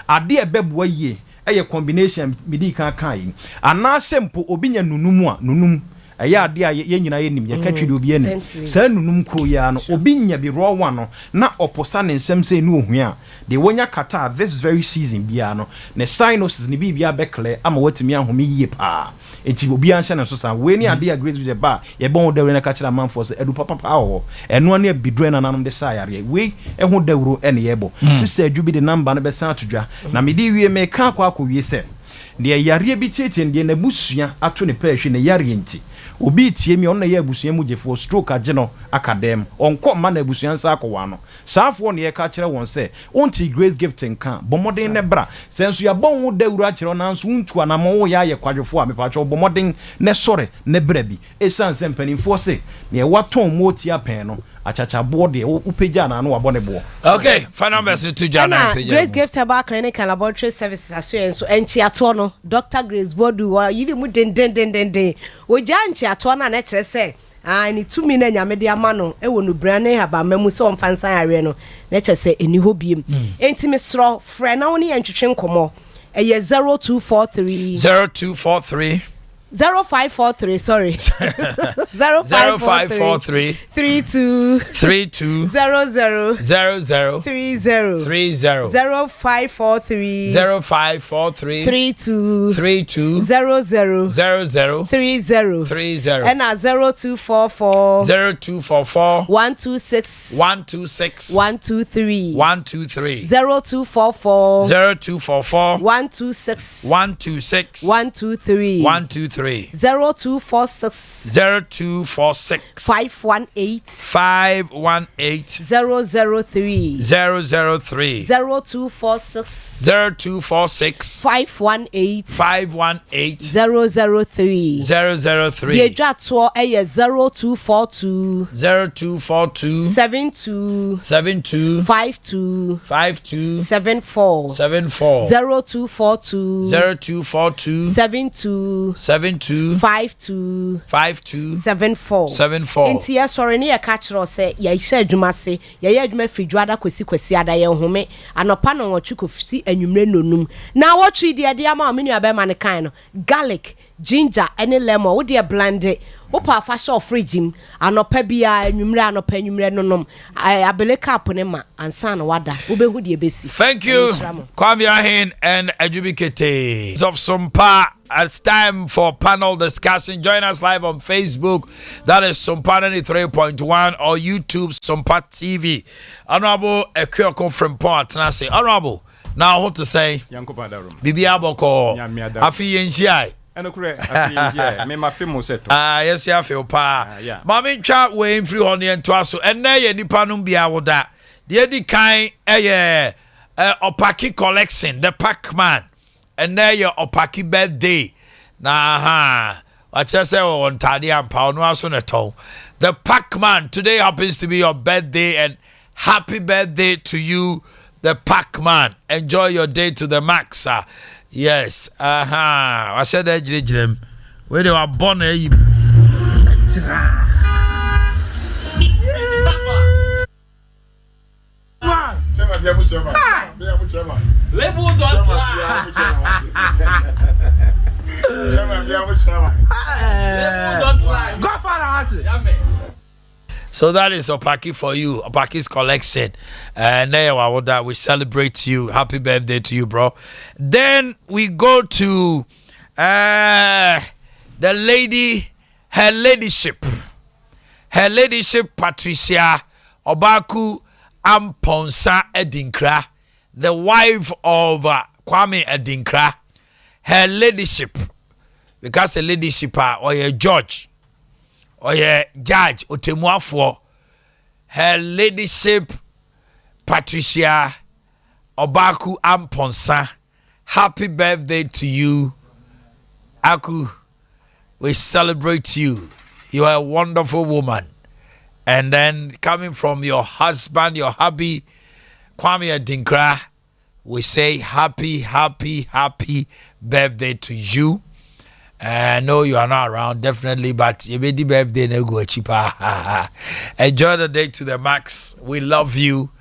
ade e bebua yie e ye combination midi kan kan ana sempo obi nya nunum a nunum aya ade a ye nyina ye nim ye ka twede obi ene sa nunum kro ya no obi nya bi ro wa no na oposa ne nsem se nu ohun a de wonya kata this very season bia no ne sinuses ne bibia be clear ama watimi ahome yie pa enti obi anhye ne so sa we ni ade a grace with the bar ye bon dawre na ka kira man for se edu papa pa ho eno na bidro na nanom de sa yare we ehu dawro ene ye bo sister adwu bi de number no be san atodwa na me di wie me ka akwa wie se de yare bi tietie de na busua ato ne pa hwe ne yare enti obi tie mi on na ye abusua mu jefo stroke ageno academ onko ma na abusua nsa akwa no saafo ne ye ka kire won se onti grace gifting kan bomoden ne bra senso ya bon wo dawura kire na nso untu anamo wo ya ye kwadwefo a mepa cho bomoden ne sore ne bra bi esan se mpanimfo se ne waton mo tia pen no achacha board ye upeja na no wabone bo. Okay, final message to Jana peja. Grace Gift Herbal Clinic and Laboratory Services aso enchi ato no Dr. Grace Bodu wa yiri mu den oja enchi ato na kire se ni 2 minute nyame de amano e wo no brane haba mamu se on fansan are no na kire se eni ho biem enti mesro frɛ na woni entwetwe nkomo eye 0243 0543 sorry 0543 32 00 30 0543 32 00 30 and 0244 126 123 0244 126 123 0246 518 003 0246 518 003 the jatwo eye 0242 72 52 74 0242 72 5274 enti ya sori ne ya ka kire se ya hye adwuma se ya adwuma fidwada kwesi ada ye home anopa no wotwe si anwumre nonum na wotwe de ama me nua be ma ne kan no garlic ginger any lemon wo de blend opa fa show fridge anopa bia anwumre nonum abele cap ne ma ansa no wada wo be hu de besi. Thank you Omanhene and Adjubikete of Sompa. It's time for panel discussion. Join us live on Facebook. That is Sompa 93.1 or YouTube Sompa TV. Honorable Ekyoko from Port. And I say, Honorable, now what to say? Bibi Aboko. Afi Yenshai. Me ma feel seto. Yes, ya feel pa. Mami chat way free on the entwaso. And na ye nipa num bia woda. The edi kind opaki collection, the Pac-Man. And there your opaki birthday. I just say on Tadi and Pao no aso neto. The Pac-Man, today happens to be your birthday and happy birthday to you, the Pac-Man. Enjoy your day to the max. Yes. I said that where they were born. So that is Opaki for you, Opaki's collection. And we celebrate you. Happy birthday to you, bro. Then we go to the lady, her ladyship Patricia Obaku Amponsa Edinkra, the wife of Kwame Edinkra. Her ladyship, because a ladyship or a judge or a judge Otemuafo, her ladyship Patricia Obaku Amponsa. Happy birthday to you, Aku. We celebrate you. You are a wonderful woman. And then coming from your husband, your hubby, Kwame Adinkra, we say happy birthday to you. I know you are not around, definitely, but your baby birthday no go cheaper. Enjoy the day to the max. We love you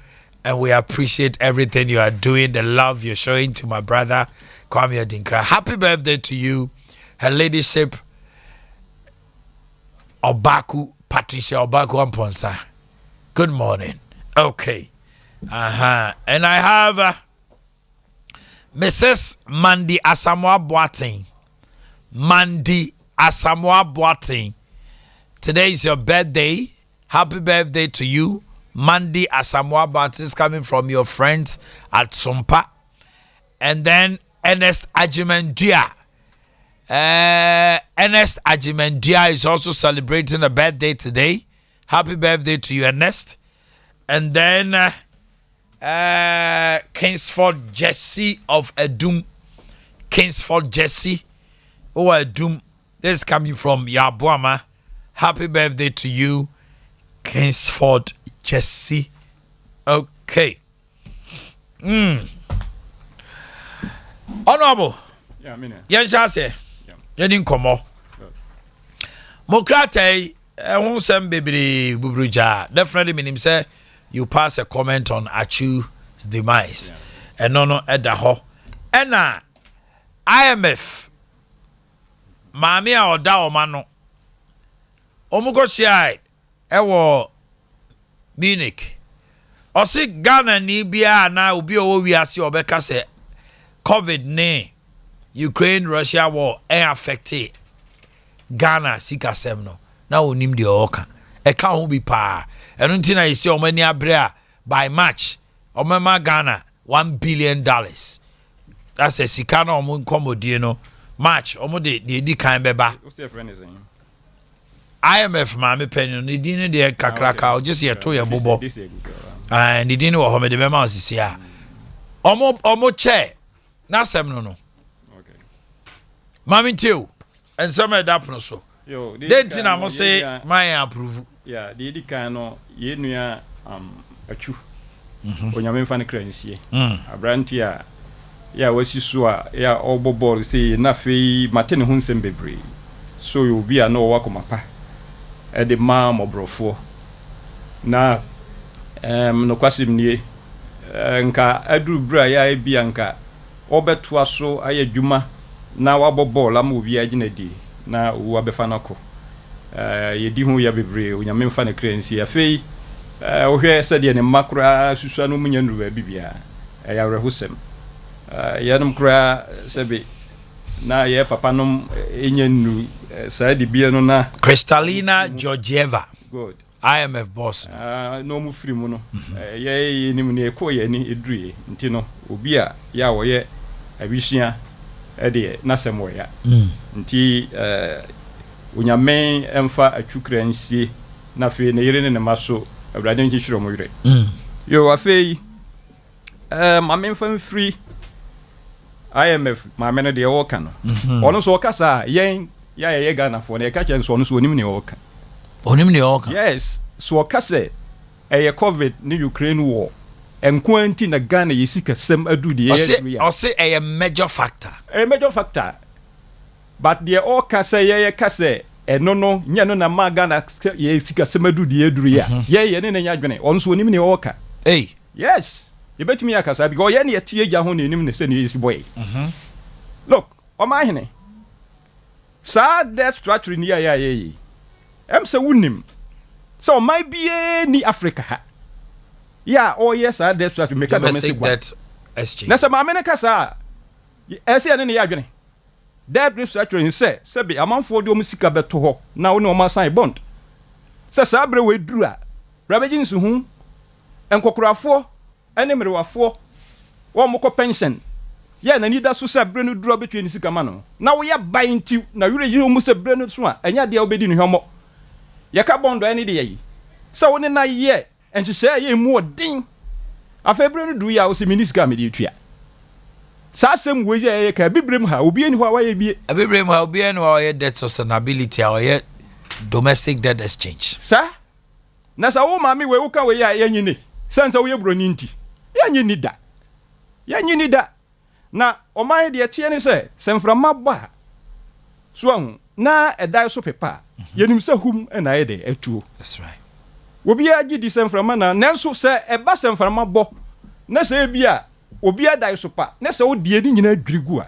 and we appreciate everything you are doing, the love you're showing to my brother, Kwame Adinkra. Happy birthday to you, her ladyship, Obaku, Patricia Obaku Amponsa. Good morning. Okay. And I have Mrs. Mandy Asamoah Boateng. Mandy Asamoah Boateng. Today is your birthday. Happy birthday to you. Mandy Asamoah Boateng is coming from your friends at Sompa. And then Ernest Ajimendia. Ernest Ajimendia is also celebrating a birthday today. Happy birthday to you, Ernest. And then Kingsford Jesse of Edum. Kingsford Jesse of Edum. This is coming from Yabuama. Happy birthday to you, Kingsford Jesse. Okay. Honorable. Yeah, I mean it. Yes, Yedin komo. Mokrate won sem bebere bubruja. Definitely meaning say you pass a comment on Achu's demise. And no edda ho. Ena IMF Mami a oda omano. Omugo shai ewo Munich. Osi Ghana ni bia na obi owo wiase obeka se COVID ne Ukraine Russia war affected Ghana sikasem no na onim de oka e ka ho bi pa eno nti na yesi o mani abre by March o mema Ghana $1 billion. That's a sika na o mo komodie no March o mo de di kan beba. What's your friend is saying? IMF ma me penny no di ne de kakraka o just ye to ye bobo and di ne wo ho me de bema osisi a o mo che na sem no Mami too, and some of that so. Yo, then I must say, my approve. Yeah, the Kano, Yenuya, a chew. When you're in funny currency, a brantia. Yeah, was you saw, yeah, all bobble say, Nafi, Martin Hunsen Bebri. So you'll be a no walk on my pa. At the mam or brofo. Now, no question near. Nka, Adru Bra, Bianca. Ober Twasso, I Juma. Na wabo ball amu bi agina di na wo abefa nako yedi hu ya bebre onyame mfa ne krensi afei wo hwe se de ne makra susua no munya nuru bibia ya rehusem yanum kra sebe na ye papa nom enya nu sa di bia no na Kristalina Georgieva. Good. IMF boss. No mu free mu no ye nim ne ko ye ni edruye nti no obi a ya wo ye abisia ede na semwo ya nti onyame emfa atwukra nsie na fe ne yire ne maso awrade nchihiro mo yire yo afei mame mfa free IMF mame no de woka no ono so kasa yen ya ye Ghana fo na ka chen so no so onim ne woka yes so kasa COVID ni Ukraine war enkwanti na Ghana yisika sem adu de ye or say a major factor but the all kase ye kase ɛno no nyɛ no na ma Ghana yɛ sika sɛmadu de eduru ya yɛ ne nya adwene ɔno so onim ne ɔka yes yɛbɛtumi akasa because ɔyɛ ne yɛtie gya ho ne nim ne sɛ ne yɛsi boy look Omanhene saa debt structure ni ya yi sɛ wonim sɛ ɔman bie ni Africa ha ya ɔyɛ saa debt structure make domestic debt exchange na sɛ maame ne kasa ɛsɛ ne ne yɛ adwene debt restructuring sɛ bi amanfoɔ de ɔmo sika bɛto hɔ na wo ne ɔmo asan bond sɛ saa brɛ we duru a brabɛgye nsu hu enkokorafoɔ ɛne mmerewafoɔ wɔn mo kɔ pension yɛ na ni da so sɛ brɛ no duru betwe ne sika ma no na wo yɛ ban nti na yure yi ɔmo sɛ brɛ no so a ɛnya de a obedi ne hwɔmɔ yɛ ka bond ɛne de yɛ sɛ wo ne na yɛ enhyehyɛ yɛ mu odin afɛ brɛ no duru ya wo sɛ minisika me de tua saa sɛm wo yɛ ka bibrem ha obi ani hɔ a wayɛ bie bibrem ha obi ani hɔ a ɔyɛ debt sustainability a ɔyɛ domestic debt exchange sa na sa wo maame we wo ka we ya yanyi ne sense wo yɛ broni nti yanyi ni da na ɔman de tie ne sɛ semframa ba so ahu na ɛdai so pepa yenim sɛ hum na yɛ de atuo that's right obi agi di semframa na nanso sɛ ɛba semframa bɔ na sɛ bia obi adai so pa na sɛ wo die ni nyina adwirigu a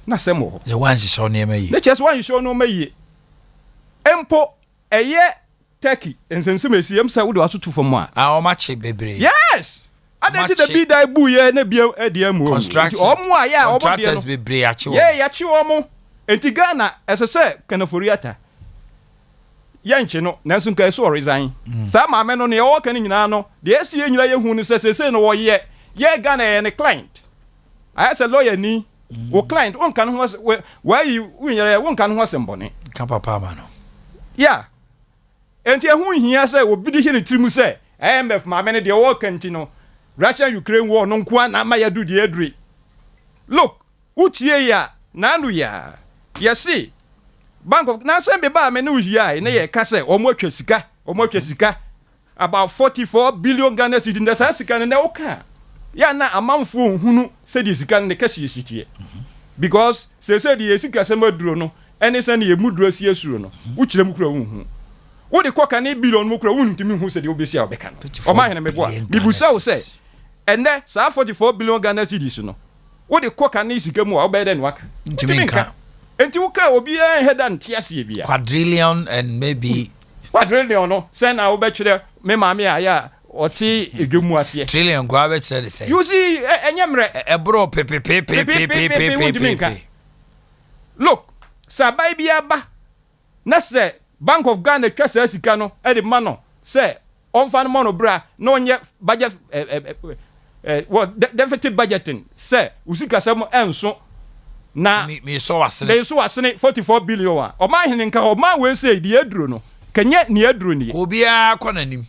na sɛ mo ho the one she show ne ma yi na chess one show no ma yi empo ɛyɛ Turkey ensensem esi em sɛ wo de wasoto fam a o ma che bebre yes adenti the bi dai bu ye na bia ade amu omo a ya omo de contractors bebre a che wo ye ya che omo enti Ghana ɛsɛ sɛ kanaforiata yanche no nanso nka so resign sa maame no ne ye wo kan nyina no de esi ye nyina ye hu no sɛ no wo ye Ghana ye ne client I say lawyer ni wo client on kan ho why you nyere won kan ho sembone ka papa ma no yeah enti ehun hia sɛ obi di hene tirimu sɛ IMF maame ne de wo kanti no Russia Ukraine war no nko na ma yadu de aduri look utie ya na anu ya yesi bank of na sɛ be ba me ne uhia ne ye ka sɛ omo atwa sika about 44 billion Ghana cedis na sa sika ne wo ka ya na amanfo hunu sɛ di sika ne ka hyehytie because sɛ di sika sɛ maduro no ɛne sɛ ne yemuduro sie suro no wo kyerɛ mu kura wo hu wo de koka ne billion mu kura wo ntimi hu sɛ de obesi a obeka no Omanhene meboa bibusa wo sɛ ene saa 44 billion Ghana cedis no wo de koka ne sika mu a obɛde ne waka ntimi nka enti wo ka obi head and tiasie bia quadrillion and maybe quadrillion no sɛ na wo bɛkyerɛ me maame a ya ɔte edwemu ase trillion go abɛkyerɛ de sɛ you see enyemre ebro pepe look sabai bia ba na sɛ Bank of Ghana twa saa sika no e de ma no sɛ onfa no mono bra na onye budget what deficit budgeting sɛ usika sɛ mo enso na me so wasene 44 billion a Omanhene nka Oman we say di aduro no kanye ni aduro ni obia kɔ nanim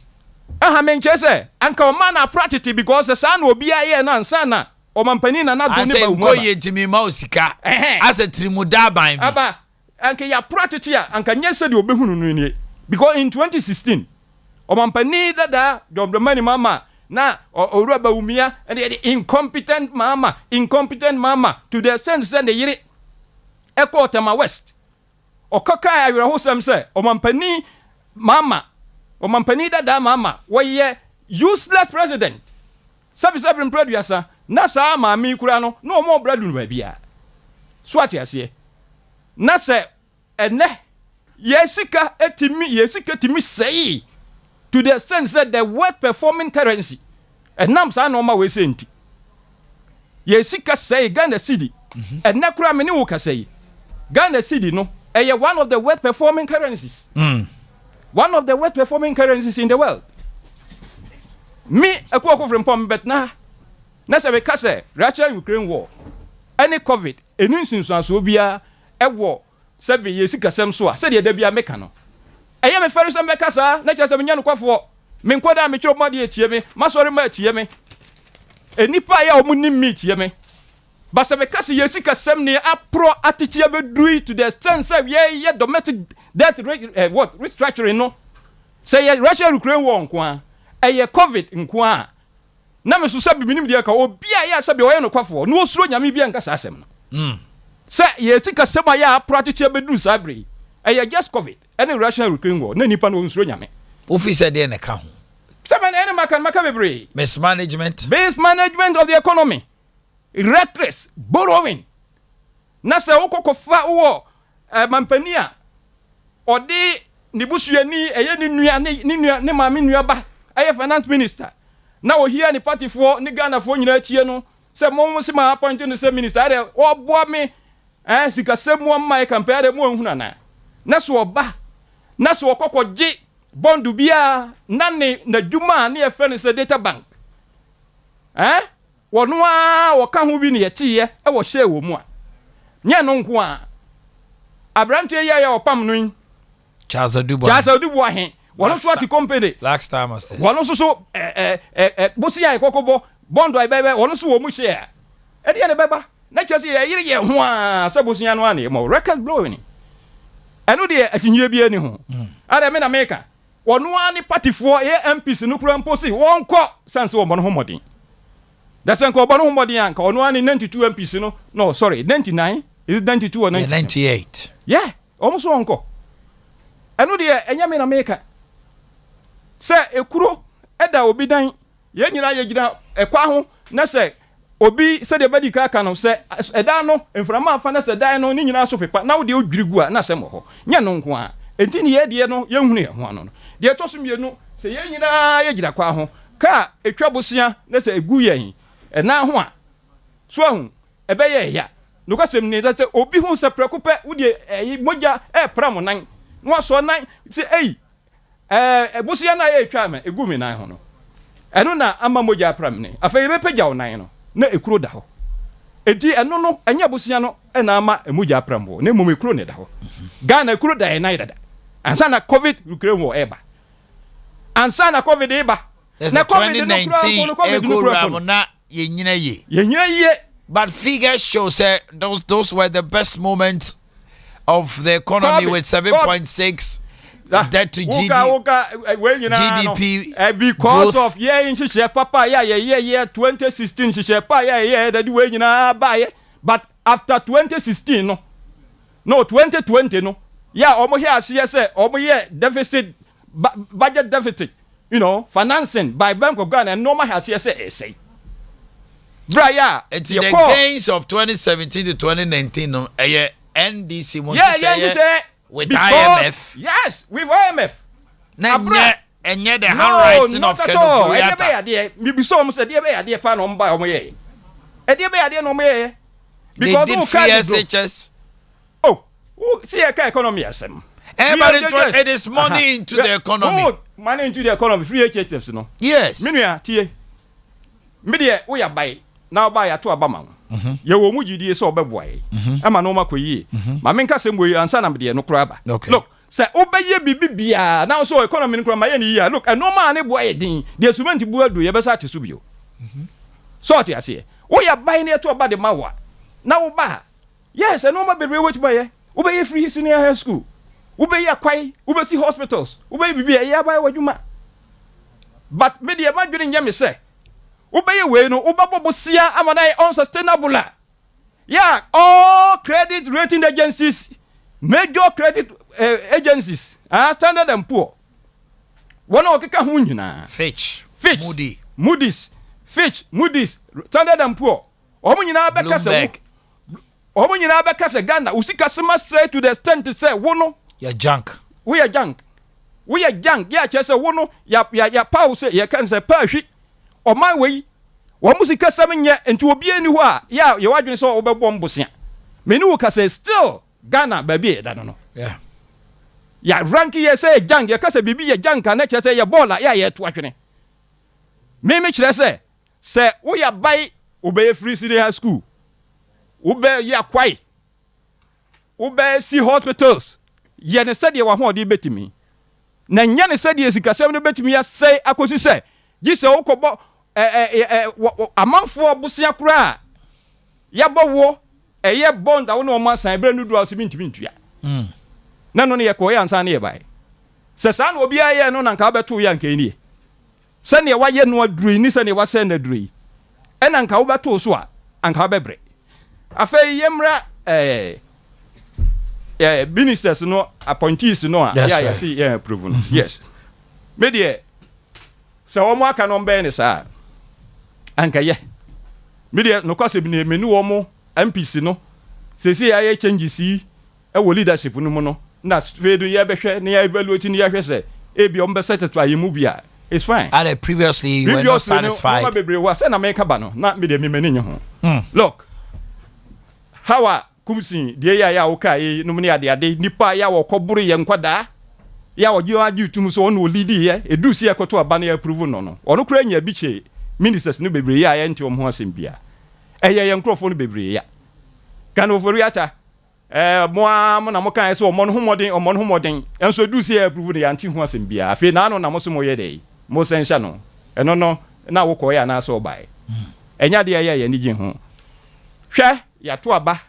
aha menche sɛ anka Oman na practice because sa na obia ye na nsa na omampani na na do ne ba wo ko ye ntimi ma osika asa trimuda ban bi aba anka ya practice a anka nye sɛ de obehunu no ni because in 2016 omampani dada domdomani mama na owura ba umia and the incompetent mama to the sense that the yiri eko tema west okaka ayira ho sem sɛ omampani dada mama woyɛ useless president sabi producer na saa maami kura no na omo bradu no ba bia so ati ase na sɛ ene yesika timi sei to the sense that the worst performing currency and nam sa no ma we say nti yesika sei Ghana cedi and na kura me ne wo ka sei Ghana cedi no one of the worst performing currencies one of the worst performing currencies in the world me akoko from pom bet na say we ka say Russia Ukraine war any covid enu nsunsuanso bia ewo say be yesika sem so a say de da bia meka no eye me fere sem beka sa na che say me nya no kwafo me nkoda me kiro made etie me masori ma etie me enipa ya omunim me etie me basa be ka say yesika sem ne apro atitia bedui to the sense say ye domestic debt restructuring no say Russia Ukraine war nko a eye covid nko a na me so sabi minim de ka obi a ya sabi oye no kwafo no osuro nyame bia nka sa asem no se ye tika sema ya practice bedu sabre just COVID any Russian Ukraine war na nipa no nsuro nyame officer dey na ka ho seven any maka bebre mismanagement of the economy reckless borrowing na se wokokofa wo mampania odi nibusuani eye ni nua ne maame nua ba eye finance minister na wo hia ni party for ni Ghana for nyina tie no se mo se ma appoint no se minister ade wo boa me sika semu amai compare mo ehuna na so oba na so okokoje bondu bia na ne na dwuma na ye friend se data bank wono a wo ka ho bi ne ye tie wo hye wo mu a nya no nko a abrante ya opam no Charles Dubois he wono so ati company Black Star Master wono so bosi ya kokobo bondo ai bebe wono so wo mu share e de ne beba na chese ye yire ye ho a se bosi ya no ane mo record blowing eno de atinye bi ani ho ade me na meka wono ani party for ye MPs no kura mposi wonko sense wo mo no ho modin da sen ko bo no ho modin anka wono ani 92 MPs no sorry 99 is it 92 or 98 yeah almost wonko eno de enya me na meka se ekuro eda obi dan ye nyina ye gina ekwa ho na se obi se de badi ka no se eda no enframa afa na se dan no ni nyina so pepa na wo de odwirigu a na se mo ho nya no nko a enti ni ye de no ye hunu ye ho ano no de to so mienu se ye nyina ye gina kwa ho ka etwa bosia na se egu yen na ho a so hu ebe ye ya no kwasem ni se obi hu se prekope wo de moja pram nan no so nan se bosia na ye etwa me egu mi nan ho no eno na ama moja pram ne afa ye bepagya onan no na ekuro da ho enti eno no enya bosia no na ama moja pram ho na mom ekuro ne da ho Ghana ekuro da e na dada ansa na covid Ukraine war eba ansa na covid eba na covid 2019 ego na ye nyina ye but figures show say those were the best moments of the economy COVID, with 7.6 debt to GDP because growth. Of in papa 2016 papa that way buy but after 2016 no 2020 no omo here say omo here deficit budget deficit financing by Bank of Ghana and normal has say Braya it's the gains of 2017 to 2019 no NDC want to say with because, IMF. Yes, with IMF. And yet the handwriting of Kenofuyata. Maybe some said, "Dear pan on by Omoye." Dear no me. Because who SHS? Oh, see a economy as them. But it is money into the economy. Money into the economy. Free HHS, no? Yes. Minia, Tia. Media, we are buy now buy a 2 Abama. You will move you so bad boy. I'm an Oma Koye. My main cousin will answer them, dear no crab. Look, say, obey ye now so economy from my year. Look, and no man boy, the assuming to do your best to sub you. Sorty, I say, we are buying it to about the Mawa. Now, bah, yes, and no more be rewatched by obey free senior high school. Obey ya quay, obey see hospitals, obey be a year by what you ma. But media imagining Yami say. Obey we no obabosia amanai unsustainable. Yeah, all credit rating agencies, major credit agencies, Standard & Poor. One okeka hu nyina. Fitch, Moody's, Standard & Poor. Omo nyina beka se Ghana usika sema say to the extent to say wono you're junk. We are junk. Yeah, chese wono ya pause ya kan se pahwi. O my way, one musika samenya into obi ani ho a ya ye wadwene so obebo mbosia me ni ka say still Ghana baby da no ya rank ye say jang ye ka say bibi ye jang ka na che say ye bola ya ye to adwene me kire say wo ya bai obey free city high school obey ya kwai obey see hospitals ye ne say ye wa ho de betimi na nya ne say ye sikasem no betimi ya say akosi say gi say ukobo amanfo busia kura ya bowo eye bond awo no man san brand do asimi ntua na no ne ye ko ya ansa ne ye bai se san obi aye no na nka beto ya nka ni se ne wa ye no aduri ni se ne wa se na aduri e na nka wo beto so a anka bebre afei yemra ministers no appointees no see approve no yes me de se wo mo aka no mbe ne saa anka ye me de no kwase bi ne menu wo mo MPC no se ya changes yi e wo leadership no mu no na fedu ye behwe ne ya evaluate ne ya hwe se e bi o mbe satisfy mu bia it's fine and previously you were not satisfied no bebre wa se na me ka ba no na me de me mani nye ho look how kumsin de ya wo kai no ne ade nipa ya wo koburu ye nkwada ya wo jiwa jitum so on wo lead ye edusi ekoto aba na approve no ono kura nya bi che ministers no bebre ya enti om ho asem bia eye ye nkrofo no bebre ya kan ofori ata mo na mo kan so mo no homoden enso edusi approve no ya nti ho asem bia afi na no na mo so mo ye dey mo sensha no eno no na wo ko ya na so bai enya de ye ni gye ho hwe ya to aba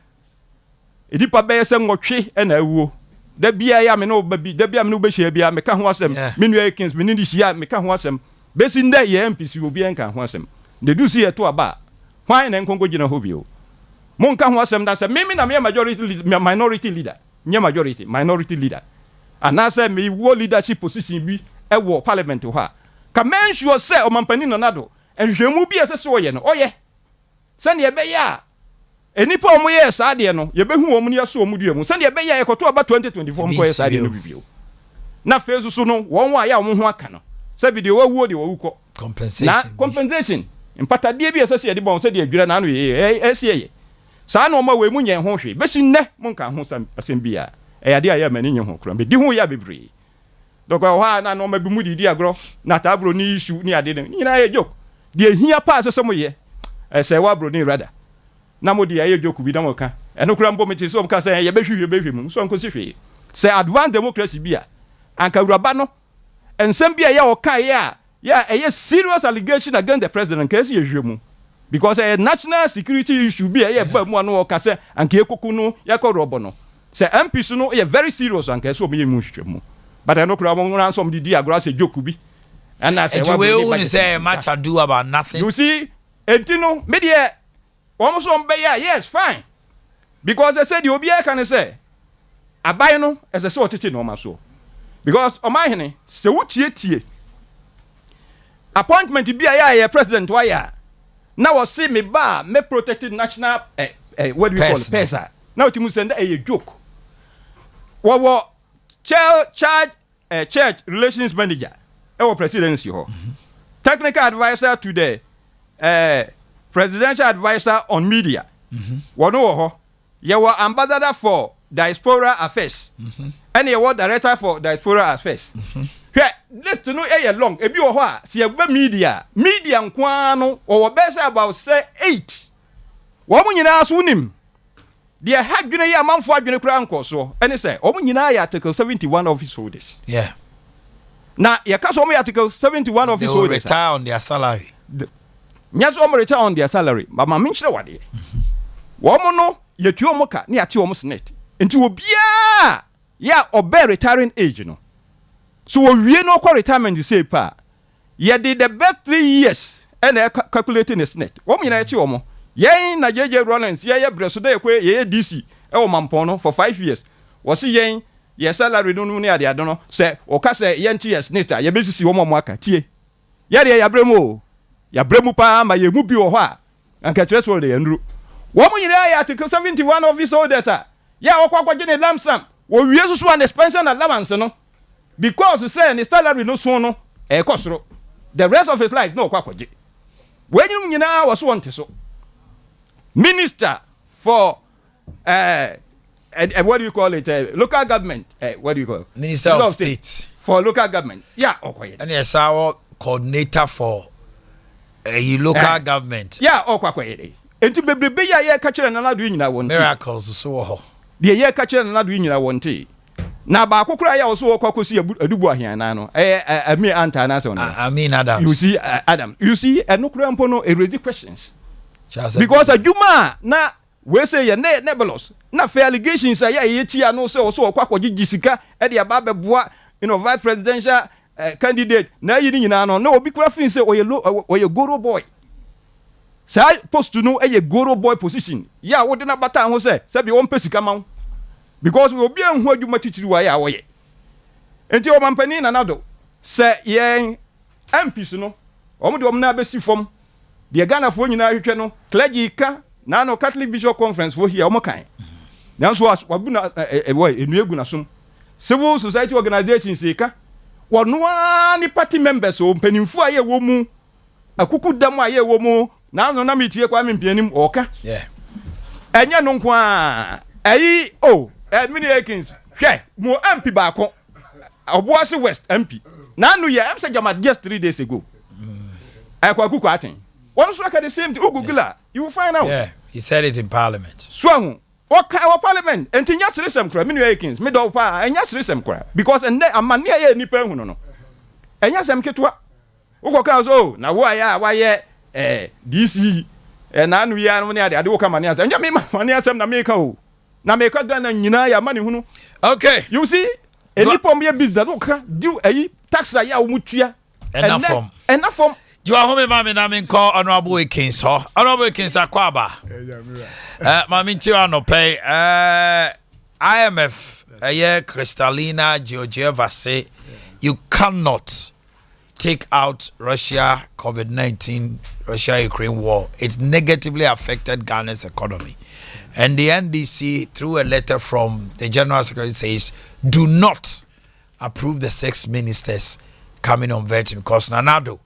edipa be yesem ngotwe na awuo da bia ya me no babi da bia me no be hia bia me ka ho asem me nu ekins me ni hia me ka ho asem besi nda ye MPC obi en ka ho asem de du si ye to aba hwan na nkongo gina ho bio mon ka ho asem da se me na me minority leader nye minority leader ana se me wo leadership position bi e wo parliament ho a ka men sure se o mampani no nado enhwemu bi ese se oye no oye se ne be ya enipa omo ye saade no ye behu omo ne so omo duamu se ne be ya ekoto aba 2024 mko ye saade no bibio na fezu so no won wa ya omo ho aka no se bi de wawuo de wawuko compensation impata de bi ese se de bon se de adwira na no ye ese ye sa na omo we mu nye ho hwe be si nne mo nka ho asem bia e ya de ya mani nye ho kura be di ho ya bebre doko ha na no ma bi mu di agro na tabro ni issue ni ade ni na ye joke de hia pa so mo ye se wa bro ni rather na mo di aye joku bi na mo ka eno kura mbo meti so mo ka say ye behwe mu so nko si hwe say advanced democracy bia anka uraba no ensem bia ya o ka ya a serious allegation against the president ka si ye hwe mu because a national security issue bia ye ba mu anu o ka say anka ekoku no ya ko robo no say MPs no ye very serious anka so me ye mu hwe mu but eno kura mo ran some di agro say joku bi and I say we say much ado about nothing you see entino media almost on beya yes fine because they said you be can say abai no as a sort of no maso because Omanhene se wutie appointment be ya president why now was see me ba me protected national what do we call it pesa now timu send a joke wo church relations manager our presidency ho technical advisor to the presidential advisor on media. Wono ho. Ye were ambassador for diaspora affairs. And ye were director for diaspora affairs. This to know long. Ebi wo ho a se ye media nkwa no wo be say about say 8. Wo mo nyina so nim. De ha dwene ye amanfo adwene kura nko so. Ene say wo mo nyina ya article 71 office holders. Yeah. Na ye ka so mo article 71 office holders. They retire on their salary. Nyazo omo return on their salary but ma menchire wade wo mo no yetu omo ka ne ate omo senate enti obia ya obe retiring age no so wo wie no kwa retirement say pa ye did the best 3 years and calculating the senate wo mo nyina ate omo yen na jeje Rollins ye breso de ekwe ye DC e wo mampon no for 5 years wo se yen ye salary no ne ade adono se o ka se yen tie senate ye besisi wo mo aka tie ye de ya bremo ya bremu pa ma ye mu bi wo ho a anka threshold de yanduru wo mu nyina ya article 71 office holders a ya wo kwakwaje ne lamsam wo wie susu an pension allowance no because say ne salary no so no e kosoro the rest of his life no kwakwaje when you nyina wo so wonte so minister for what do you call it local government what do you call it? Minister of State for local government yeah okoye and yes our coordinator for a local government. Yeah, okwakwede. Enti bebrebe ya ye ka kire na nadu nyina wonte. Miracles so ho. De ye ka kire na nadu nyina wonte. Na ba akokura ya so okwakosi adubu ahian na no. Me anta na so no. I mean Adam. You see Adam. You see enokura mpo no raise questions. Because ajuma na we say ye nebulous. Na fair allegations ya ye tia no so okwakoji jisika e de aba beboa vice presidential candidate na yi nyina no na obi kura fin say oye goro boy say post to no goro boy position ya wo de na bata ho say bi won pesika ma because we obi an hu adwuma titiri wa ya wo ye enti o mampani na nado se yen MPs no omo de omo na besi fom de Ghana fo nyina hwehwe no clergy ka na no Catholic Bishop Conference fo here omo kan nanso wabu na enu egu na som civil society organizations ka wono ni party members o mpanimfo aye wo mu akuku dam aye wo mu na no na metie kwa mempianim oka enye no nko a ayi mini Akins hwe mo MP ba ko Obuasi West MP na no ye am say jama just 3 days ago akwa akuku aten one so the same thing Google you will find out. Yeah, he said it in parliament. So what kind of parliament and nya seresem kra mini Akins me do fa enya seresem kra because and amane ye nipa hu no enya sem ketwa ukoka so na wo aya wa ye DC na anu ya no ne ade wo ka mane asem nya me mane asem na me ka o na me ka Ghana nyina ya mane hunu. Okay, you see any pom ye business wo ka do ayi tax ya wo mutua enough from you are home mama na me call honorable Akins ho honorable Akins akwaba mama nti ano pay IMF Kristalina Georgieva say you cannot take out Russia COVID-19 Russia-Ukraine war. It negatively affected Ghana's economy. And the NDC, through a letter from the General Secretary, says, do not approve the 6 ministers coming on vetting because Nanado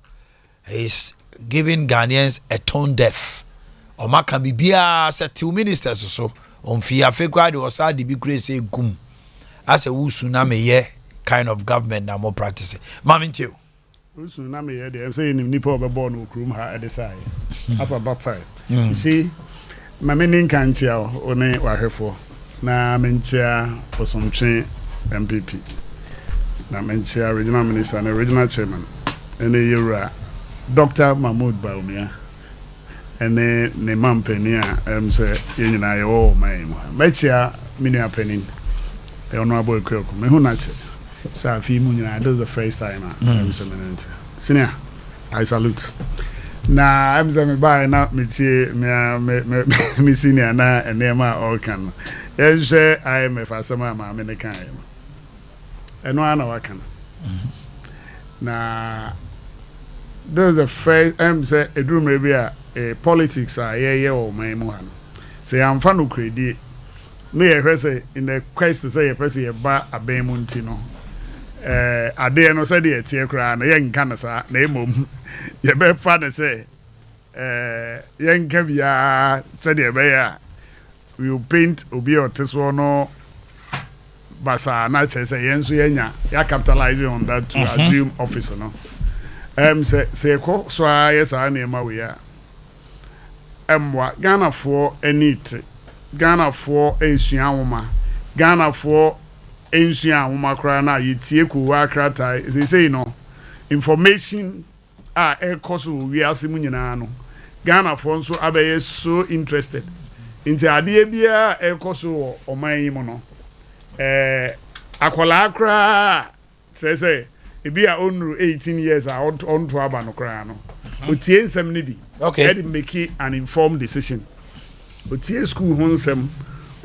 is giving Ghanaians a tone deaf. Oma can be said 2 ministers or so. On Fia Fekwa, was a big grace gum. As a tsunami ye kind of government now more practicing. Mamintio. Tsunami ye, I'm saying Nipo born who room her at the side. As a doctor. You see, my meaning can't tell only what her for. Na mentia for some train MPP. Na mentia regional minister and regional chairman. And the Dr. Mahmoud Baumia. And then the man penny, say, you know, my Metia Minia Penny. The honorable Kirk, me who not so if you that's the first time I'm saying senior I salute na I'm saying by now me senior na and them all can I am if I some ma me kan and no na wakan na there's a first I'm say a room maybe a politics yeah o my mo say I'm fan of credit me say in the quest to say a person ba abemunti no Adea no said the tie kra na yen kan sa na emom ye be fa na say yen ka bia said the be ya we paint obi oteso no basa na che say yen so yenya ya capitalizing on that to assume office no say ko so yes na ma we ya emwa Ghana for enit Ghana for Asian woman Ghana for Asian woman kra na yitie ku wa krata say no information e koso wi asemu nyina no Ghana for nso abaye so interested into ade bia e koso oman yi mo no akola kra say e bia onru 18 years on to aba no kra no otie nsem ne bi okay let make an informed decision otie school honsem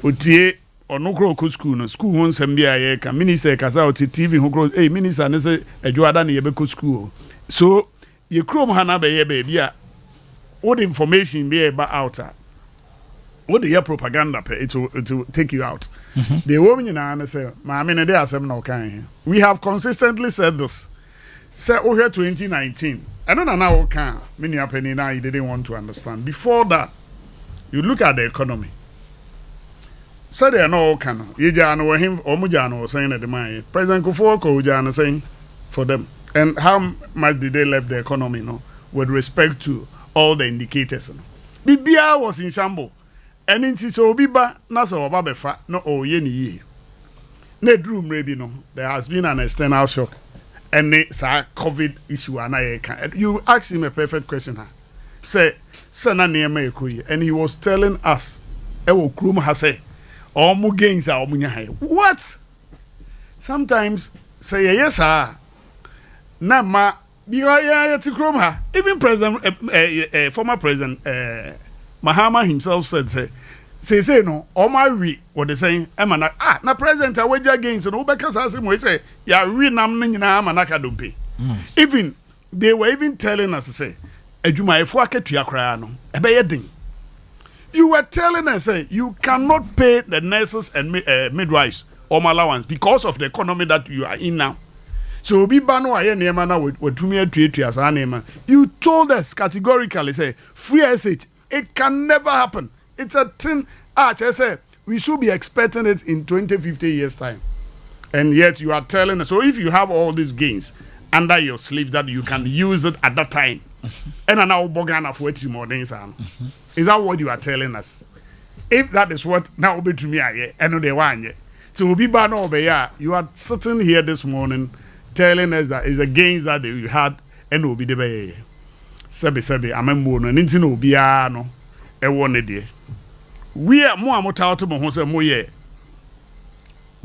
otie onokro ko school no school honsem bia ye ka minister kasa oti TV ho kro minister ne se adwada ne ye be ko school so ye krom ha na be ye ba bia all the information be ba out what the propaganda it will take you out the woman na say ma me ne dey asem na kan we have consistently said this say over 2019 I don't know now can many happening now you didn't want to understand before that you look at the economy. So they are no can. You know him or Mujano was saying at the mind. President Kufoko Ujana saying for them. And how much did they left the economy no with respect to all the indicators. Bibia was in shambles. And in so Biba Nasa or Babefa no oh yeni. Ne drew maybe no. There has been an external shock. And it's a COVID issue and I can you ask him a perfect question. Say and he was telling us what sometimes say yes nama even president former president Mahama himself said say say no all my we what they saying emana na president awaja against no be kasa say mo say ya we nam na nyina amanaka dompe even they were even telling us say adwumayefo akatua kra no ebe ye den. You were telling us say you cannot pay the nurses and midwives or allowance because of the economy that you are in now. So be bano aye nema na wetumi atuatua sa nema. You told us categorically say free SH it can never happen. It's a thing. I say we should be expecting it in 20-50 years time, and yet you are telling us. So if you have all these gains under your sleeve that you can use it at that time, and now bogana for it more than is that what you are telling us? If that is what now be to me, I know they want so be ban over here. You are sitting here this morning telling us that it's the gains that you had and will be the way. Sebi, amembo no ninti no bia no e won de we are more amotauto mo say mo ye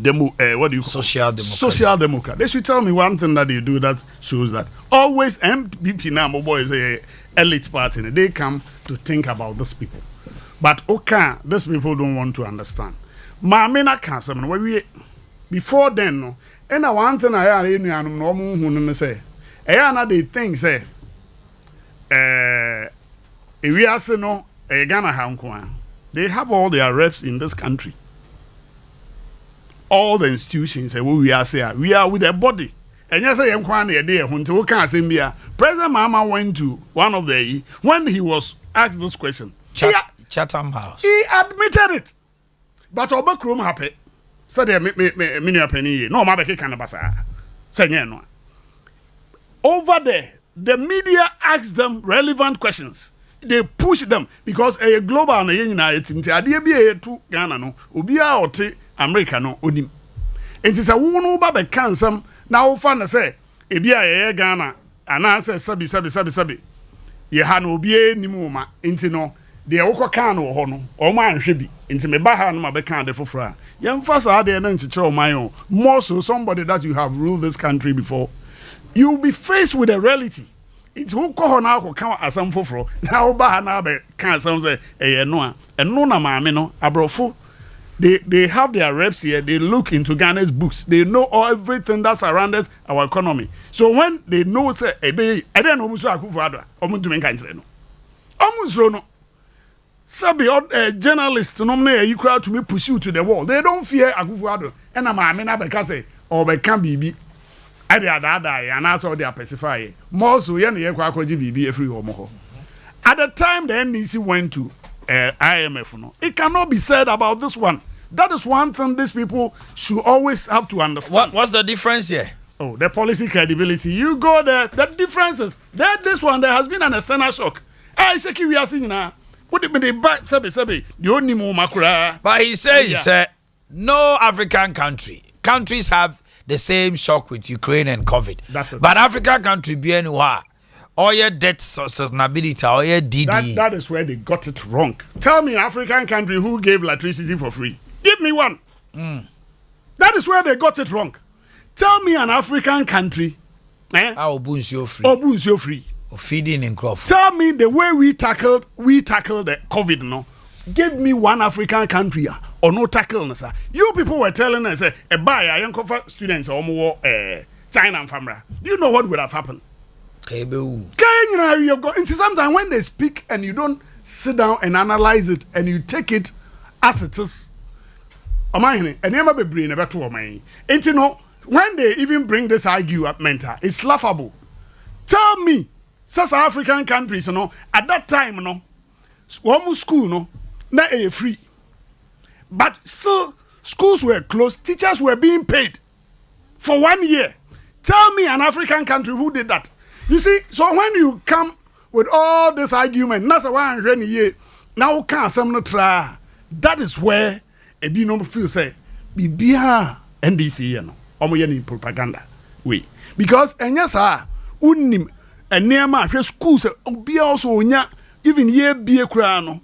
demo what do you call social democrat. They should tell me one thing that you do that shows that always MPP now mo boys a elite party they come to think about these people, but okay these people don't want to understand. Ma me na can some we before then no and one thing I hear nuanum no mo hu no say na they think say we are no Ghana Hankwan. They have all their reps in this country. All the institutions we are say we are with a body. And yes, I am quite a day until President Mahama went to one of the when he was asked this question. Chatham House. He admitted it. But Obakrum happy. Said me penny. No, my baby can say no. Over there. The media ask them relevant questions. They push them because a global na United States ade bi to Ghana no obi a ote America no onim. Enti se wo no ba be kan sam na wo fa na say e bi a ye Ghana ana say sabi ye ha no obi enim ma enti no de wo kan no ho no o ma anhwe bi enti me ba ha no ma be kan de fofora ye mfa sa de na nchichire o man o more so somebody that you have ruled this country before. You will be faced with a reality. It's who call now who come as some fofro. Now Bahana can't some say no and no na mame no abrofo. They have their reps here, they look into Ghana's books, they know everything that surrounds our economy. So when they know say I don't know musu akufo omuntu men kan kire no. Omusro no. Sabi journalists no me you crowd to me push you to the wall. They don't fear akufo and na mame na be ka say or be kan bibi. And also they are specify more so yen ye kwa kwaji bibi every homo. At the time the NDC went to IMF no, it cannot be said about this one. That is one thing these people should always have to understand. What's the difference here? Oh, the policy credibility. You go there, the differences. This one there has been an external shock. I say we are seeing now. What it be the back sabi the only more makura. But he says no African countries have the same shock with Ukraine and COVID. That's it. But African country be anywhere. All your debt sustainability, all your DD. That is where they got it wrong. Tell me an African country who gave electricity for free. Give me one. That is where they got it wrong. Tell me an African country. Obunsio free. Feeding in crop. Tell me the way we tackled the COVID no. Give me one African country or no tackle. You people were telling us a buyer young students or more China and Famra. Do you know what would have happened? You go into sometimes when they speak and you don't sit down and analyze it and you take it as it is. Omanhene, and never be brain about to Omanhene. And you know, when they even bring this argument, it's laughable. Tell me, South African countries, you know, at that time, you know, one school, no, not free. But still, schools were closed, teachers were being paid for 1 year. Tell me an African country who did that. You see, so when you come with all this argument, now can't some not try. That is where a binom feel say, Bibia NDC, you know, omoyeni propaganda. We because and yes, unim and near my schools be also even ye be a crown.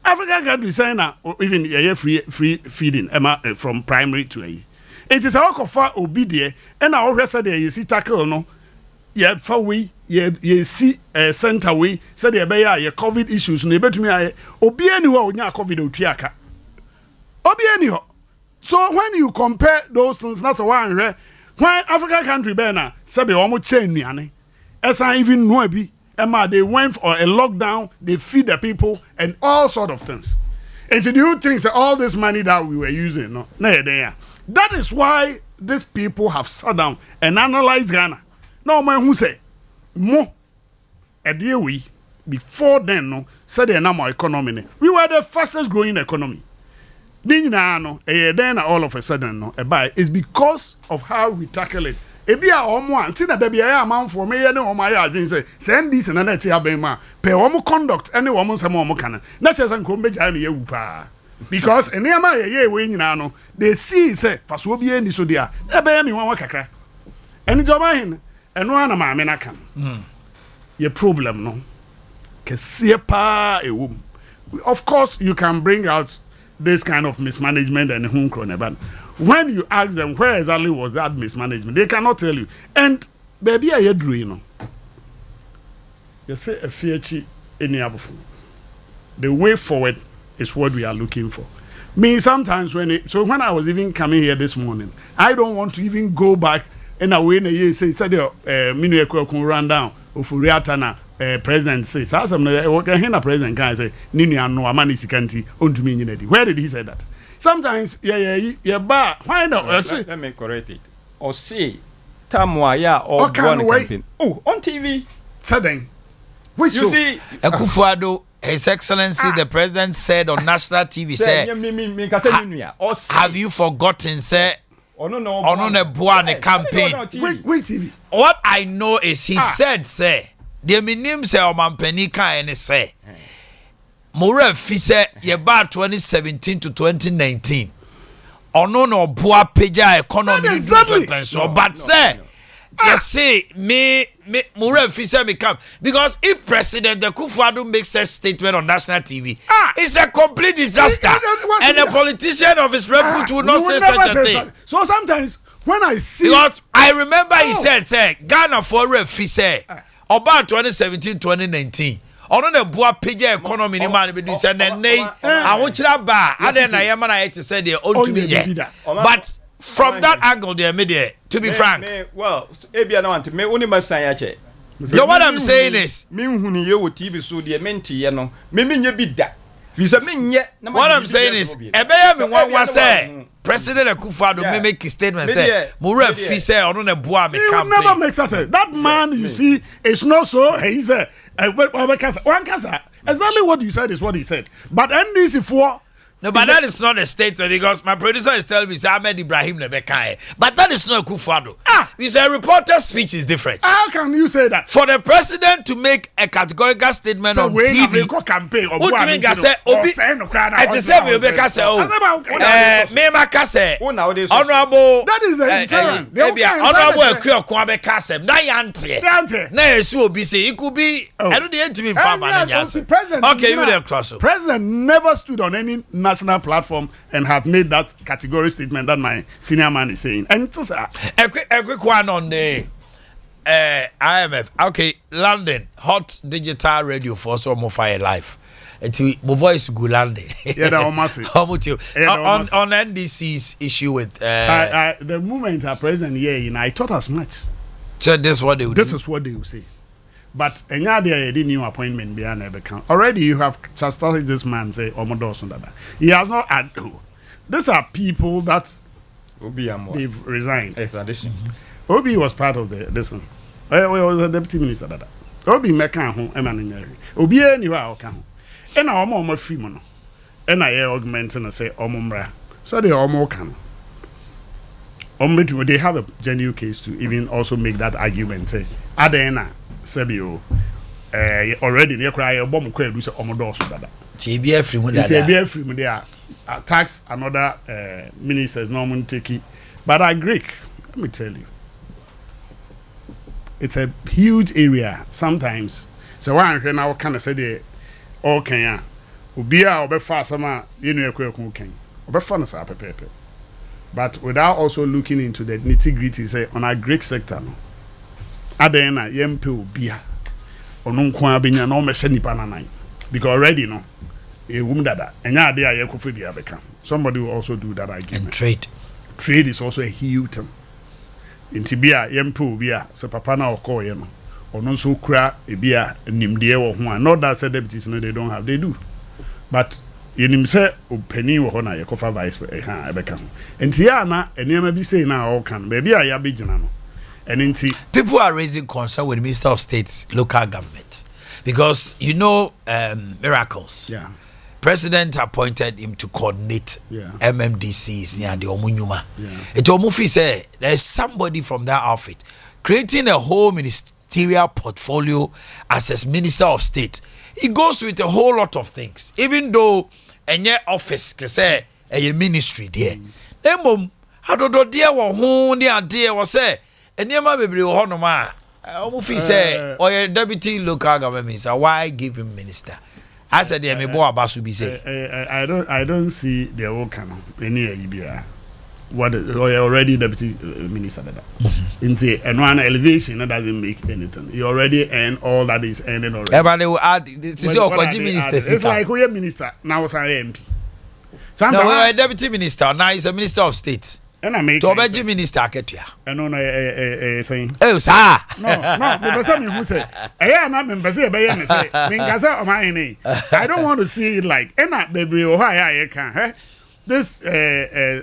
African countries say now, even a free feeding from primary to a. It is our cofa obedient, and our rest of the you see tackle no. yeah for we ye see center we said ye be ya COVID issues no betumi aye obi ani ho onya COVID otuaka obi ani ho. So when you compare those things, that's one when African country be na sabe omo chain nuane esa even no bi ema they went for a lockdown, they feed the people and all sort of things. And do you think that all this money that we were using no there? That is why these people have sat down and analyzed Ghana. No man who say mo a dear we before then no said the normal economy. We were the fastest growing economy. Then all of a sudden no it's because of how we tackle it. Ebi a omo antina da bia ya amanfo me ye ne omo ya adwen say send this na net ya ben ma pe omo conduct ene omo nsem omo kana na chese nko meja na ye wu pa because ene ama ye we nyina no they see say faso bi eni so dia e be me wan kakra eni joba hin eno ana ma me na kan ye problem no kese pa ewum. Of course you can bring out this kind of mismanagement and home crone but when you ask them where exactly was that mismanagement, they cannot tell you. And baby, I hear you know. You say a feachi any abufu. The way forward is what we are looking for. Me sometimes when I was even coming here this morning, I don't want to even go back in a way na say minu ekwe run down ofuriata na president say so some na president can say ninu anu amani sikanti ontumi nyinedi. Where did he say that? Sometimes, why not? Let me correct it. Or say, Tamwaya or campaign. Oh, on TV. Sudden. Which you see, Akufo-Addo, His Excellency, the President said on national TV, have you forgotten, sir? On a Buane campaign. Wait, TV. What I know is he said, sir, the minim say Omanhene Yaw and say. Mora Fise yeba 2017 to 2019. Ono no boa peja economy exactly. But say you see me Mora Fise me come because if President Akufo-Addo makes a statement on national TV, it's a complete disaster. And a politician of his repute will not say such a thing. So sometimes when I see because I remember he said say Ghana for Fise about 2017-2019. Ono na bua peja economy ni man be do say na nei ahochira ba ade na yema na yet say dey ontumi ye but from that angle there me there to be frank well ebia na want me oni masan ya che no what I'm saying is me hunu ye wo TV so dey menti ye no me menye bi da fi me nye what I'm saying is ebeya me wan say President Akufo-Addo make a statement say Mura fi say ono na bua me campaign never make sense. That man you see is not so he's a one casa. Exactly what you said is what he said. But NDC for no, but that is not a statement because my producer is telling me it's Ahmed Ibrahim Lebekaye. But that is not Akufo-Addo. It's a reporter's speech is different. How can you say that? For the president to make a categorical statement so on TV, campaign or honorable that is the honorable Kwabekasem. It could be I don't need to be okay, you there cross. President never stood on any national platform and have made that category statement that my senior man is saying. And so, a quick one on the IMF. Okay, London, hot digital radio for some fire life. My voice go London. Yeah, that massive. On NDC's issue with the moment our president here, I thought as much. So this is what they would say. But any new appointment behind every count. Already you have started this man say Omodosun Dada. He has not had these are people that they've resigned. Obi was part of this one. Was the deputy minister Dada. Obi meka ho emananyari. Obi anywhere oka ho. E na omo free mo no. E na ye augment na say omo mra. So they omo kan. They have a genuine case to even also make that argument say Adena Sebio already near cry a bomb queer do Omodos Dada. TBF from there tax another ministers Norman Teki. But I Greek, let me tell you. It's a huge area sometimes. So one now kind of say the all Kenya. Ubia or be fast sama you know can or fun as pepe. But without also looking into the nitty-gritty say on our Greek sector no. adan na yempe obia ono nko abenya na o mehye nipa nanan because already no a woman dada enya ade aye kofa bia beka somebody will also do that again. And trade is also a huge thing. Inti bia yempe obia se papa na okọ ye no ono nso kura ebia nimde wo ho a not that said deputies no they don't have, they do, but yenim se opani wo ho na ye kofa vice ebeka ho enti ya na enema bi say na all kan ba bia ya begina no. And inti people are raising concern with the Minister of State's local government because you know miracles. Yeah. President appointed him to coordinate MMDCs near the Omunyuma. It Omufi say there's somebody from that outfit creating a whole ministerial portfolio as a Minister of State. He goes with a whole lot of things, even though any office to say a ministry there. Then how do dear who near dear was say and near my baby honoma Omufi say or a deputy local government minister. Why give him minister? I said, "I don't see the Okano any Abia. What already deputy minister that. And one elevation that doesn't make anything. You already earn all that is earning already. Everybody will add. This is your minister. It's like we are minister now. Was our MP. No, we are a deputy minister now. He's a minister of state. And I make to obey minister Ketia. And on saying, oh, sir. No, because some who say, I not member say, I don't want to see it like, and not baby, or I can. This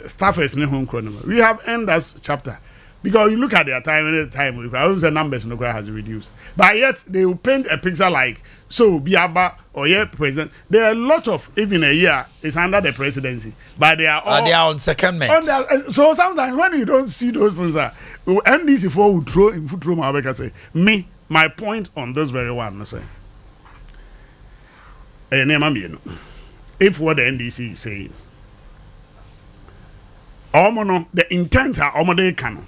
staff is new home chronometer. We have ended that chapter because you look at their time and the time, the numbers no has reduced. But yet they will paint a picture like, so Biaba or president. There are a lot of even a year is under the presidency, but they are all they are on secondment. So sometimes when you don't see those things, NDC for would throw in foot room. I say me my point on this very one. I say, if what the NDC is saying, the intent are almost canon,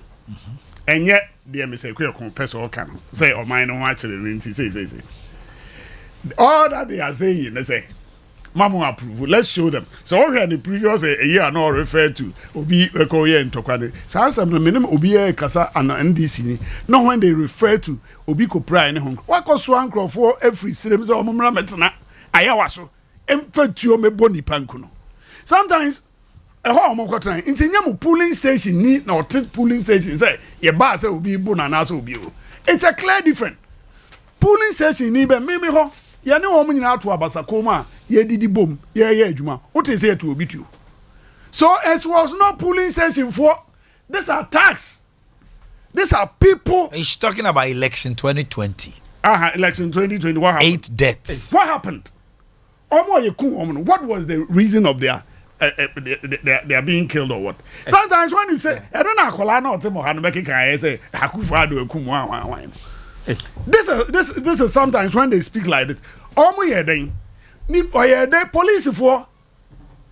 and yet the MSA queer person canon say or mine on actually say. All that they are saying, they say, Mamu approval. Let's show them. So all the previous a year not referred to Obi Ekoye and Tokwane. So some the minimum Obi Kasa and NDC. Not when they refer to Obi Kopra and Hong. What cost one crop for every cinema or Mumra Metana? Ayawaso. Empatio me boni pankuno. Sometimes a home of cotton. In Tinyamu pooling station need or pooling station say, your bar will be Bunanaso Bio. It's a clear difference. Pooling station need be maybe ho. Ya ne woman nyina to abasa koma ye didi bom ye adwuma what is here to obit you. So as was not pooling session for these are tax, these are people. He's talking about election 2020. Election 2020. What happened? 8 deaths. What happened? What was the reason of their they are being killed or what? Sometimes when you say I don't know akola na otemo ha no make kan say akufado ekum This is sometimes when they speak like this. Police for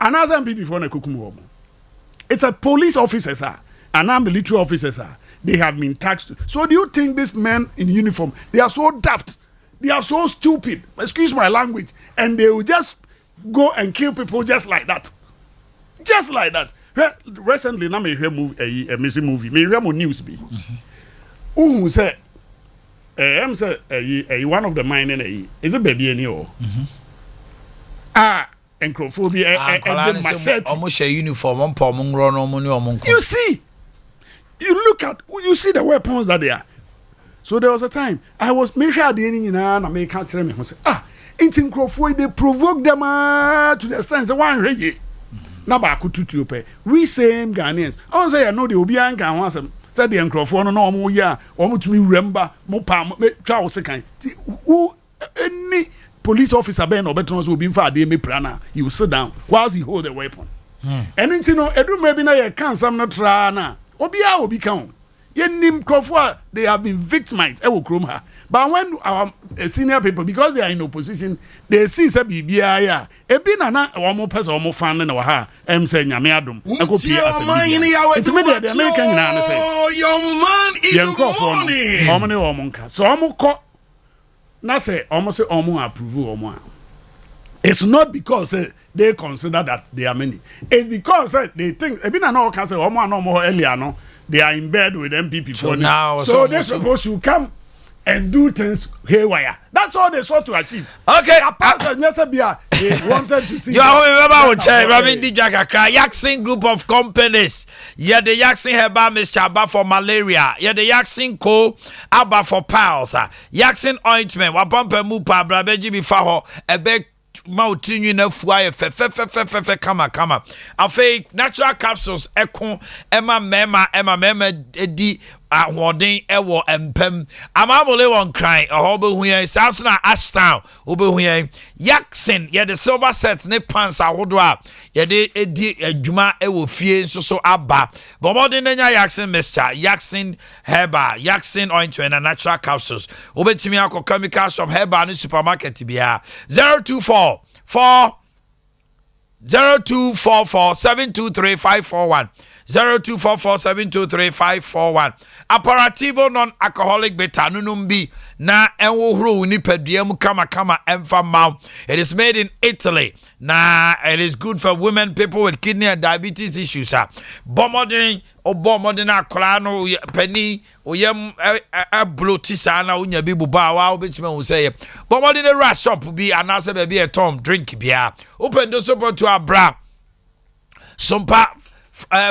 another MPP for na it's a police officers and now military officers they have been taxed. So do you think these men in uniform they are so daft, they are so stupid, excuse my language, and they will just go and kill people just like that? Just like that. Recently, now me hear a missing movie. Me hear more news be. Who say I'm say one of the mining is a baby anymore. Encrophobia almost a uniform you see, you look at you see the weapons that they are. So there was a time I was make sure the ending and I make can't tell me say it's encrophobia they provoke them to the extent one reggae. Now back to pay. We same Ghanaians. I say I know the Obian can once said the encrophone no more yeah or to me remember more palm trial second. Who any police officer Ben or veterans will be for the me prana, you sit down whilst he hold a weapon. And then you know, Edu maybe na you can't some not try na. Obia will become. Ye nim crofwa they have been victimized. I will chrome her. But when our senior people, because they are in opposition, they see say bibia ya. Ebi na na omo person omo fan na wa ha. Em say nyame adom. Ekopie Omanhene Yaw. It's me the American na say. Your man in the morning. Omo ne omo nka. So omo ko na say omo approve omo. It's not because they consider that they are many. It's because they think ebi na no can say omo no more earlier no. They are in bed with MPP so now so they're supposed to come and do things haywire. That's all they sought to achieve. Okay. They wanted to see. You remember what Yaksin group of companies. Yeah, the Yaksin Heba Mr. Abba for malaria. Yeah, the Yaksin Co. Abba for piles. Yaksin ointment. Wapampe mupa brabeji bifaho. Ebe mautinu na fuaye fe kama. Afei natural capsules eko ema mema edi ahoden ewo empem amabole won kran ohobe huyen sasuna ashtown obe huyen Yaksin ye the silver set ne pants ahodo a ye de edi adwuma ewo fie nso so aba bomodin nya Yaksin mixture Yaksin herba Yaksin ointment and natural capsules obetimi akọ chemical shop herba ne supermarket bia 024 0244-723-541 0244-723-541 Aperitivo non-alcoholic beta nunumbi na enwohro nipaduam kama emfa mau. It is made in Italy. Na it is good for women, people with kidney and diabetes issues. Bomodin akora no penny oyem blotisa na unya bibu ba wa obetima wo say bomodin rush shop bi anase be be tom drink bia open the support to abra Sompa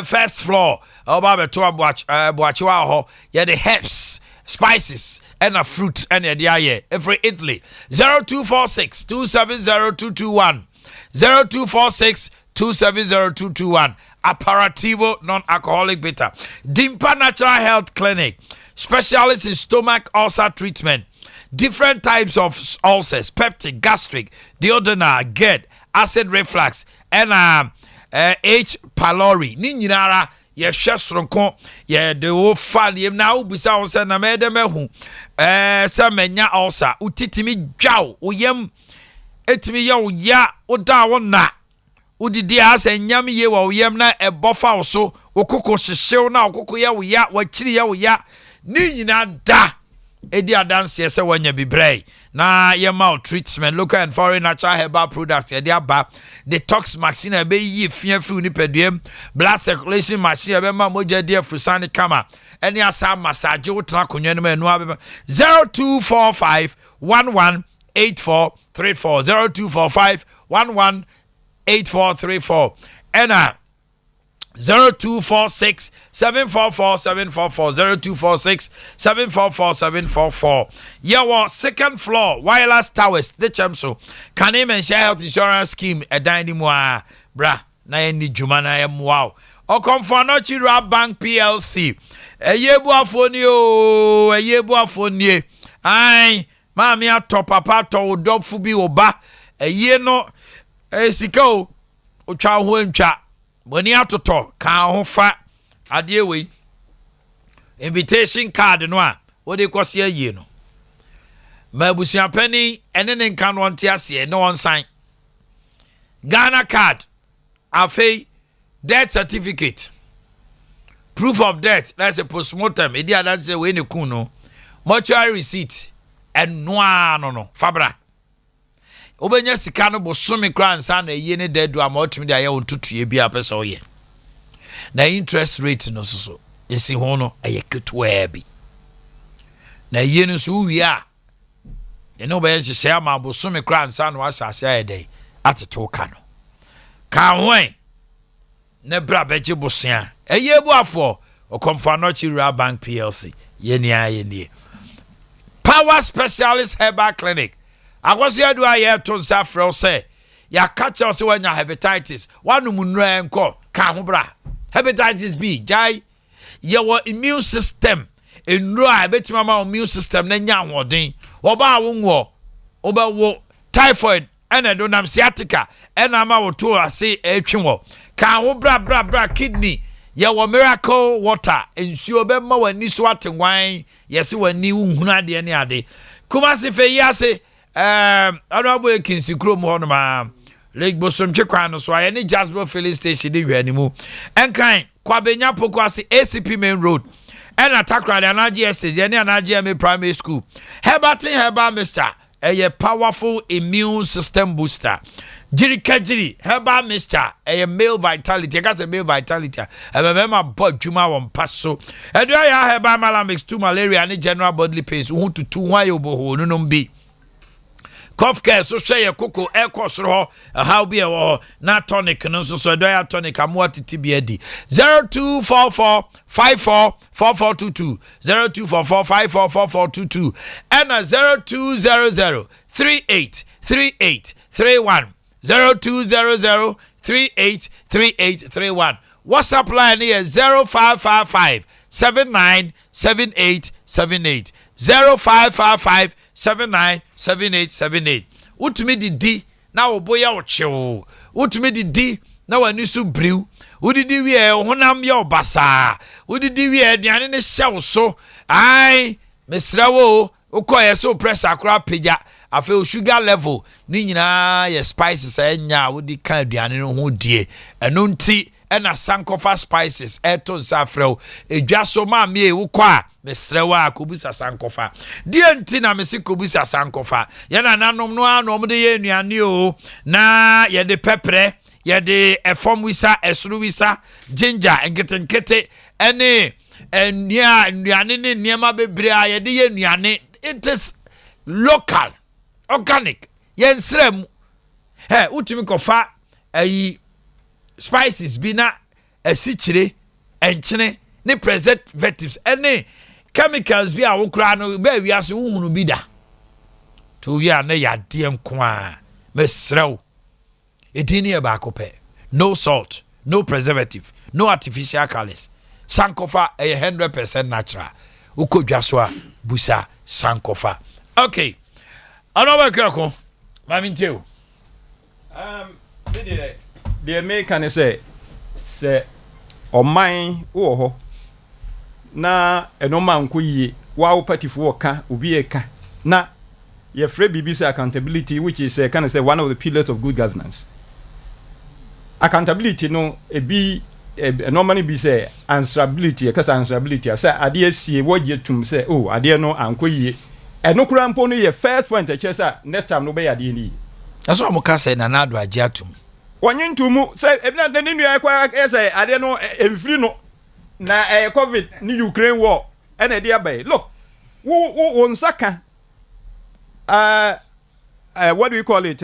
first floor oba to Boakye ho yeah the herbs spices and a fruit and a dia every Italy 0246-270-221 0246-270-221 Aperitivo non-alcoholic bitter Dimpa Natural Health Clinic specialist in stomach ulcer treatment different types of ulcers peptic gastric duodenal GERD acid reflux and H pylori ni nyinara ye hwesronko ye de wo faliem na ubisa wo se na mede mehu se menya ulcer utitimi dwaw oyem etimi ye wo ya oda wo na udidi asa nyam ye wo yem na ebofa wo so okoko hyehyew na okoko ye wo ya wakiri ye wo ya ni nyina da edi adanse se wanya bibrei na ye mouth treatment local and foreign natural herbal products ye dia ba detox machine be yi fia fru ni peduem blood circulation machine be ma moja dia frusani kama eni asa massage wotra konwa no anu abeba 0245 118434 0245 118434 ena 0246-744-744 0246-744-744 Yawa second floor wireless towers the chamso can even share health insurance scheme a dining moa bra na ni juma na em wow o Comfornochi Bank PLC eyebu afoni ai ma me atop papa to odofo bi oba eye no esika o twa ho ntwa When you have to talk, can fa adie we invitation card no a what they call see ye no. Mabusia penny and then can want ase no one sign. Ghana card, afe death certificate, proof of death. That's a postmortem. Idia that's the way ne kuno. Mortuary receipt and no fabra. Obenya sika no bosome kra nsa na ye ne dedu amotimi da ye ontutue bia pese oye na interest rate no so esi ho no eye ketwa bi na ye no so wi a ye no be hye ama bosome kra nsa no asase ayedai ateto ka no ka hoen ne bra beje bosia eye buafo o Comfornochi Bank PLC ye ni Power Specialist Herbal Clinic Akwasi adu aye to nsa frɛ sɛ ya catch us when you hepatitis one munra enko ka ho bra hepatitis B jai your immune system enro a betima ma immune system na nya ahoden oba wo oba wo typhoid ene do nam sciatica ena ma wo to ase etwe wo ka ho bra kidney your miracle water ensuo be ma wani so atenwan yesi wani hunhunu ade ne ade kuma se fe yase Honorable Kinsikro Mohonoma, Lake Bosom Chekwan, so I any Jasper filling station in Renimu. And kind, Kwabenya Pokwasi ACP Main Road, and attack right an RGS, any an RGMA Primary School. Herbatin Herba Mister, a powerful immune system booster. Jiri herbal mixture a male vitality. I got a male vitality. I remember bought Juma on Paso. And do I have herbal malamix 2 malaria and general bodily pains? Who to 2 why you boho no be. Cough care so say a cocoa air course raw how be a not tonic and so do I have tonic I'm what TBD 0244 544422 0244 544422 and a 0200 383831 0200 383831 WhatsApp line here 0555 797878 0555 797878 Utumi di na oboya ochewo utumi di na wani su brew udidi wi e honam ya obasa udidi wi e duane ne hyew so ai mesrawo ukoye so pressure akra peja afi sugar level ni nyina ye spices enya udi kan aduane no ho die eno nti ena sankofa spices eto safrel edwa so ma me ukwa mesrewa kobusa sankofa die nti na mesi kobusa sankofa ye na nanom no anom de ye nuane o na ye de pepre ye de efom wisa esuru wisa ginger enketenkete ene nuane ne niema bebre a ye de ye nuane it is local organic yen srem utumi kofa ayi spices bi na asichire enchene ne preservatives ene chemicals bi a wokra no ba wi ase wuhunu bi da to wi a na yade nko a mesrew edini e ba kope no salt no preservative no artificial colors sankofa 100% natural ukodwa so a busa sankofa okay anoba kyako mami nteu the American say oman wo ho na enoma nko yie wa wo patifo ka obi eka na ye free BBC accountability which is kind of say one of the pillars of good governance. Accountability no normally be say answerability because answerability say ade asie wo ye tum say oh ade no anko yie eno kura mpo no ye first point e chesa next time no be ade ni that's what muka say na nado agye atum wonye ntumu say ebina de ninu ekwa say ade no emfiri no na covid ni Ukraine war ena de abai look wo nsaka what do we call it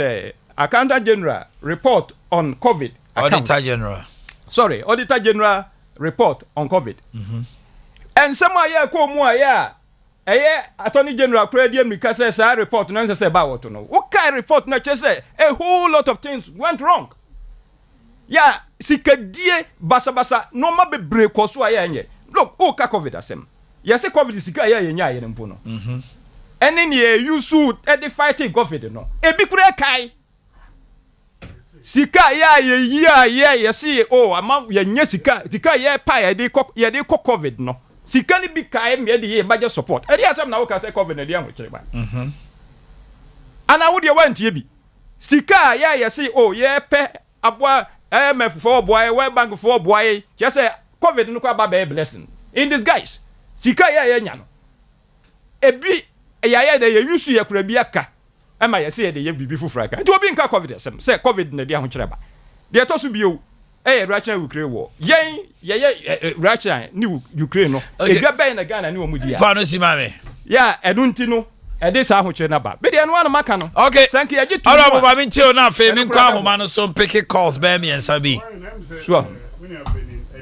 accountant general report on covid auditor general report on covid and some aya ko mu aya attorney general credit America says report no say ba what no what kind report na say a whole lot of things went wrong sikadie basa no ma be break so aya nye look ka covid asem yes covid sika aya nya aye mpo no ene ne you should fighting covid no e bi kure kai sika ya yes ama ya nya sika ya pa ya de covid no sika ni bi kai me de ye budget support e dey asem na wo ka say covid na dey anwo kire ba ana wo de wantie bi sika ya yes ye pe aboa IMF for boy World Bank for boy just say covid no kwa ba blessing in disguise sika ya nya no ebi ya de ye use ye kura bi aka ama ye say de ye bibi fufura aka nti obi nka covid say covid na dey anwo kire ba de to so bio Russia Ukraine war ye Russia ni Ukraine no ebia ben na Ghana ni omudi ya fa no si mame edunti no this ahụ chere na ba be dey no anu maka no okay thank you eji all right baba mi tell na fe mi kwa ahoma no so pick calls be me and sabi sure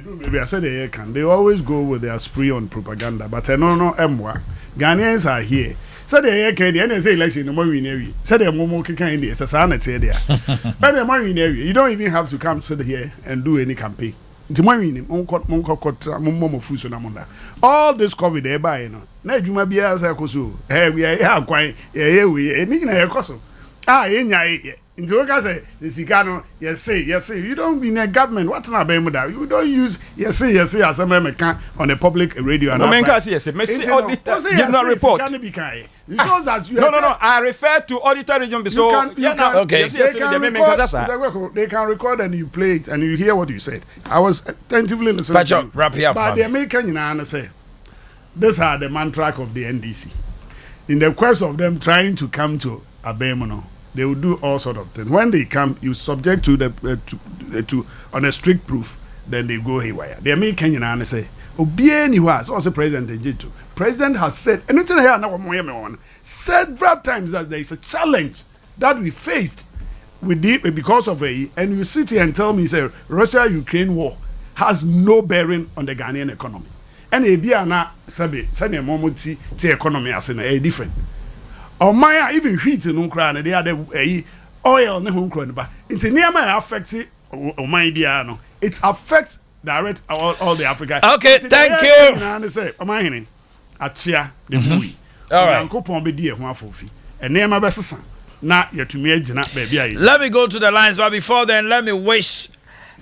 maybe I said they always go with their spree on propaganda but no emwa Ghanaians are here so they can the say election no more win every so they momo kan in there so na tell there but they more win every you don't even have to come sit here and do any campaign nti mo win mo fuso na monda all this covid e buy no na adwuma bia say koso we are akwan we eni na yekoso enya nti we ka say the sika no yes you don't be in a government what na be mu da you don't use yes as a meka on a public radio and no men ka say yes me see auditor give no report can be kai it shows that you no I refer to auditor region so okay they can record and you play it and you hear what you said I was attentively listening to you. Wrap it up but the American you say these are the mantra of the NDC in the quest of them trying to come to Abemono they will do all sort of things. When they come, you subject to the to on a strict proof, then they go haywire. They make Kenyan and say, Obieni was also President Ejitu. President has said, and it's here several times that there is a challenge that we faced with because of and you sit here and tell me, say, Russia-Ukraine war has no bearing on the Ghanaian economy. And Ebiana Sabi, Sanya Momoti, the economy as in a different. Or Maya even heat in Ukraine, they are the oil in Ukraine, but it's near my affected Omanhene. It affects direct all the Africa. Okay, thank you. And say, Omanhene, Achia, the movie. All right. Let me go to the lines, but before then, let me wish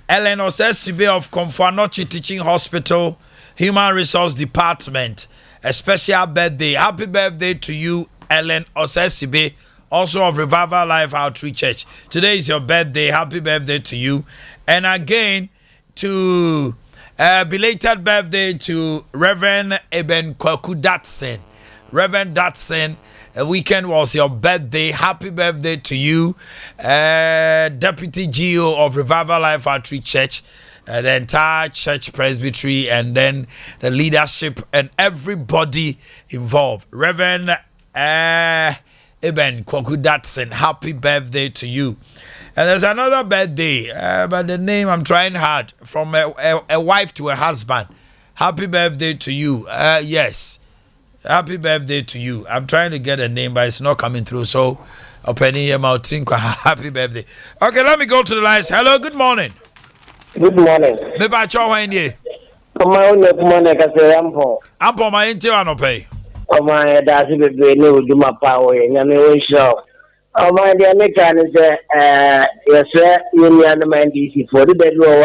Ellen Osesibe of Komfanochi Teaching Hospital, Human Resource Department, a special birthday. Happy birthday to you, Ellen Osesibe, also of Revival Life Outreach Church. Today is your birthday. Happy birthday to you. And again, to belated birthday to Reverend Eben Kwaku Datsen. Reverend Datsen, a weekend was your birthday. Happy birthday to you. Deputy GO of Revival Life Outreach Church, the entire church presbytery, and then the leadership and everybody involved. Reverend Eben Kwaku Datsen, happy birthday to you. And there's another birthday, but the name I'm trying hard, from a wife to a husband. Happy birthday to you. Yes. Happy birthday to you. I'm trying to get a name, but it's not coming through. So, opening your mouth, happy birthday. Okay, let me go to the lines. Hello, good morning. Good morning. Maybe I show when you. My own morning, I say, I'm for my intel and pay. Oh, my, that's a bit new, do my power, and I'm a show. Oh, my dear, Nikan is yes, sir, Union Man DC for the bedroom.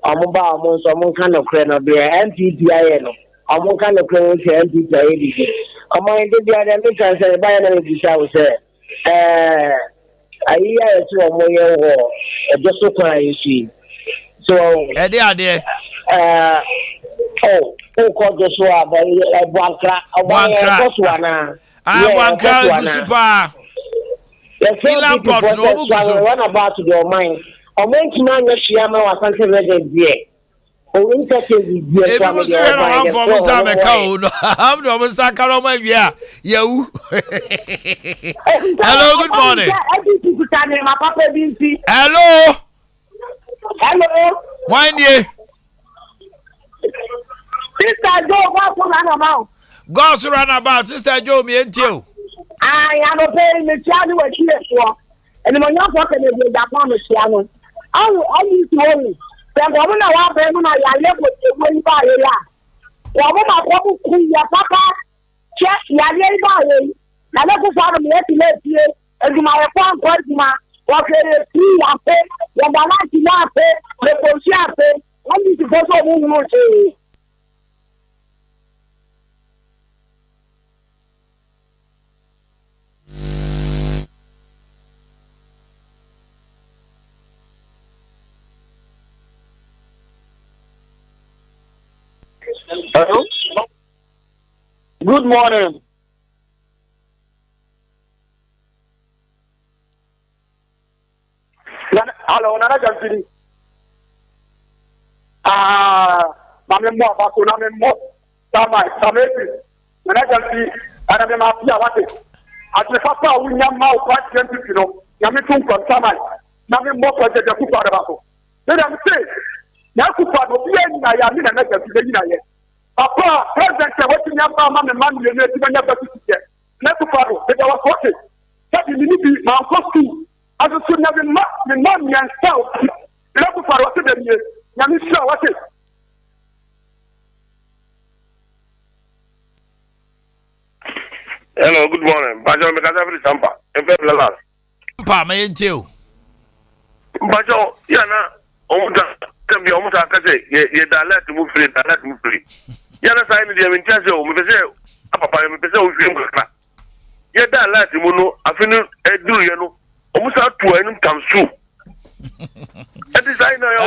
I'm about some kind of crane of the MPPIN. I'm kind of crane to MPPIN. I'm going to be an American say, by an American say, I hear to a more war, just so far you see. So, Adea. Called the swab, Bankra, Bankra, super. Run about to your mind. I went to know Shama or something ready there. Oh, interesting. Hello, good morning. Hello. Hello. Why you? Sister Joe, what's run about? God's run about, Sister Joe, me and you. I am a paying the child who was here for. And when you're talking about that one, Siano, I used to own. The woman I have been when I live with the way by a woman, I want to see your papa, check your neighbor. Now, let us have a let you, and my phone calls my what is free after the Banati Latte, the Posiate, I need to go to Hello? Good morning. Hello, Nana Jansini. Mamma, Bakuna, Sama, Samesi, Nana Jansi, and I'm a Mafia. At the Papa, we have now quite gentle, you know, Yamitum from Sama, nothing more for the Kupa. Then I'm saying, Yakupa will be in Yamina and Naja. Papa, President, watching your mama and man, you never to get. Yakupa, but I was watching. That you need to be my costume. As a soon as the money and self, Yakupa, what did you? Yamisha, what is? Hello, good morning. Bajo, because I'm Sompa. In fact, the last. Sompa, may you? Bajo, Yana, can be almost a case. You dialect to move free, dialect to move free. Yana sign the Amintazo, Mr. Papa, Mr. You dialect to Muno, I finish a do you know, almost out to any comes true. That is I know. I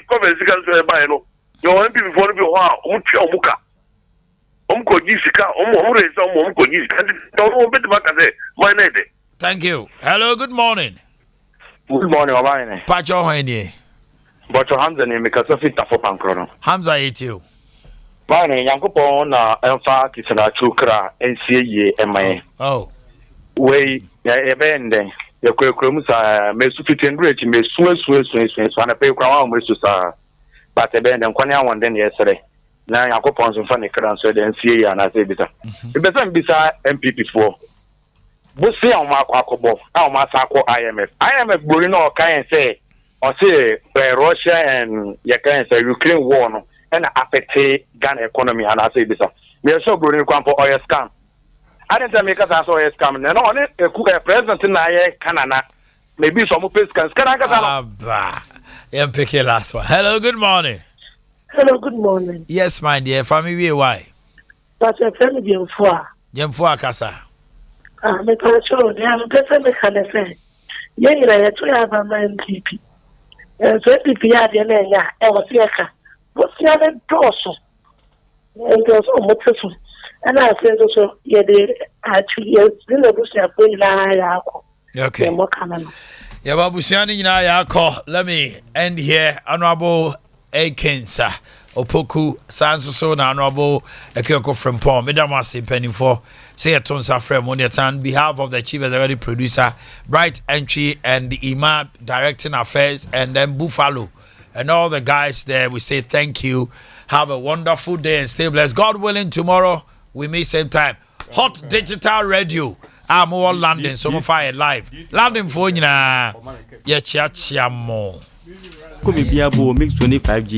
cover the second by no. You want people for you, Muka. Thank you. Hello, good morning. Good morning, Omanhene. Pacho Hanye. But your hands and make us a fit for Pancron. Hamza ate you. Mine, Yankopon, Alpha, Kisana Chukra, NCA, and my. Oh. Way, a bend, the Quakrums are may sufficient rich, may swim, when a paper on with Susa. But a bend and Quania one then yesterday. Now Yankopons and Funny Crans, so the NCA and I say better. It doesn't be MP4. Busi on Mark Akobo, our Masako IMF Burino can say, or say, Russia and Ukraine war and affect Ghana economy, and I say this. We are so Burino for oil scam. I didn't make us as oil scam, and only a cook president in Canada. Maybe some place can pick your last one. Hello, good morning. Hello, good morning. Yes, my dear family, why? But your family in four. Jemfua Casa. Me sure they have better me can say. Yeah, you have a man TP. And so if you had your name, I was here. What's the other dorsal? And there's almost so. And I said also, yeah, they actually, still a bush of okay. Yeah, Babusiani, let me end here. Honorable Akinsa. Opoku Sanso na Honorable Ekyoko from Paul. Medamasi penny for say a tonsa frame on on behalf of the chief executive producer, Bright Entry and the IMA directing affairs, and then Buffalo and all the guys there. We say thank you. Have a wonderful day and stay blessed. God willing, tomorrow we meet same time. Hot digital radio. I'm all London, so fire live. London for you na. Yeah, chia more. Could be a mix 25G.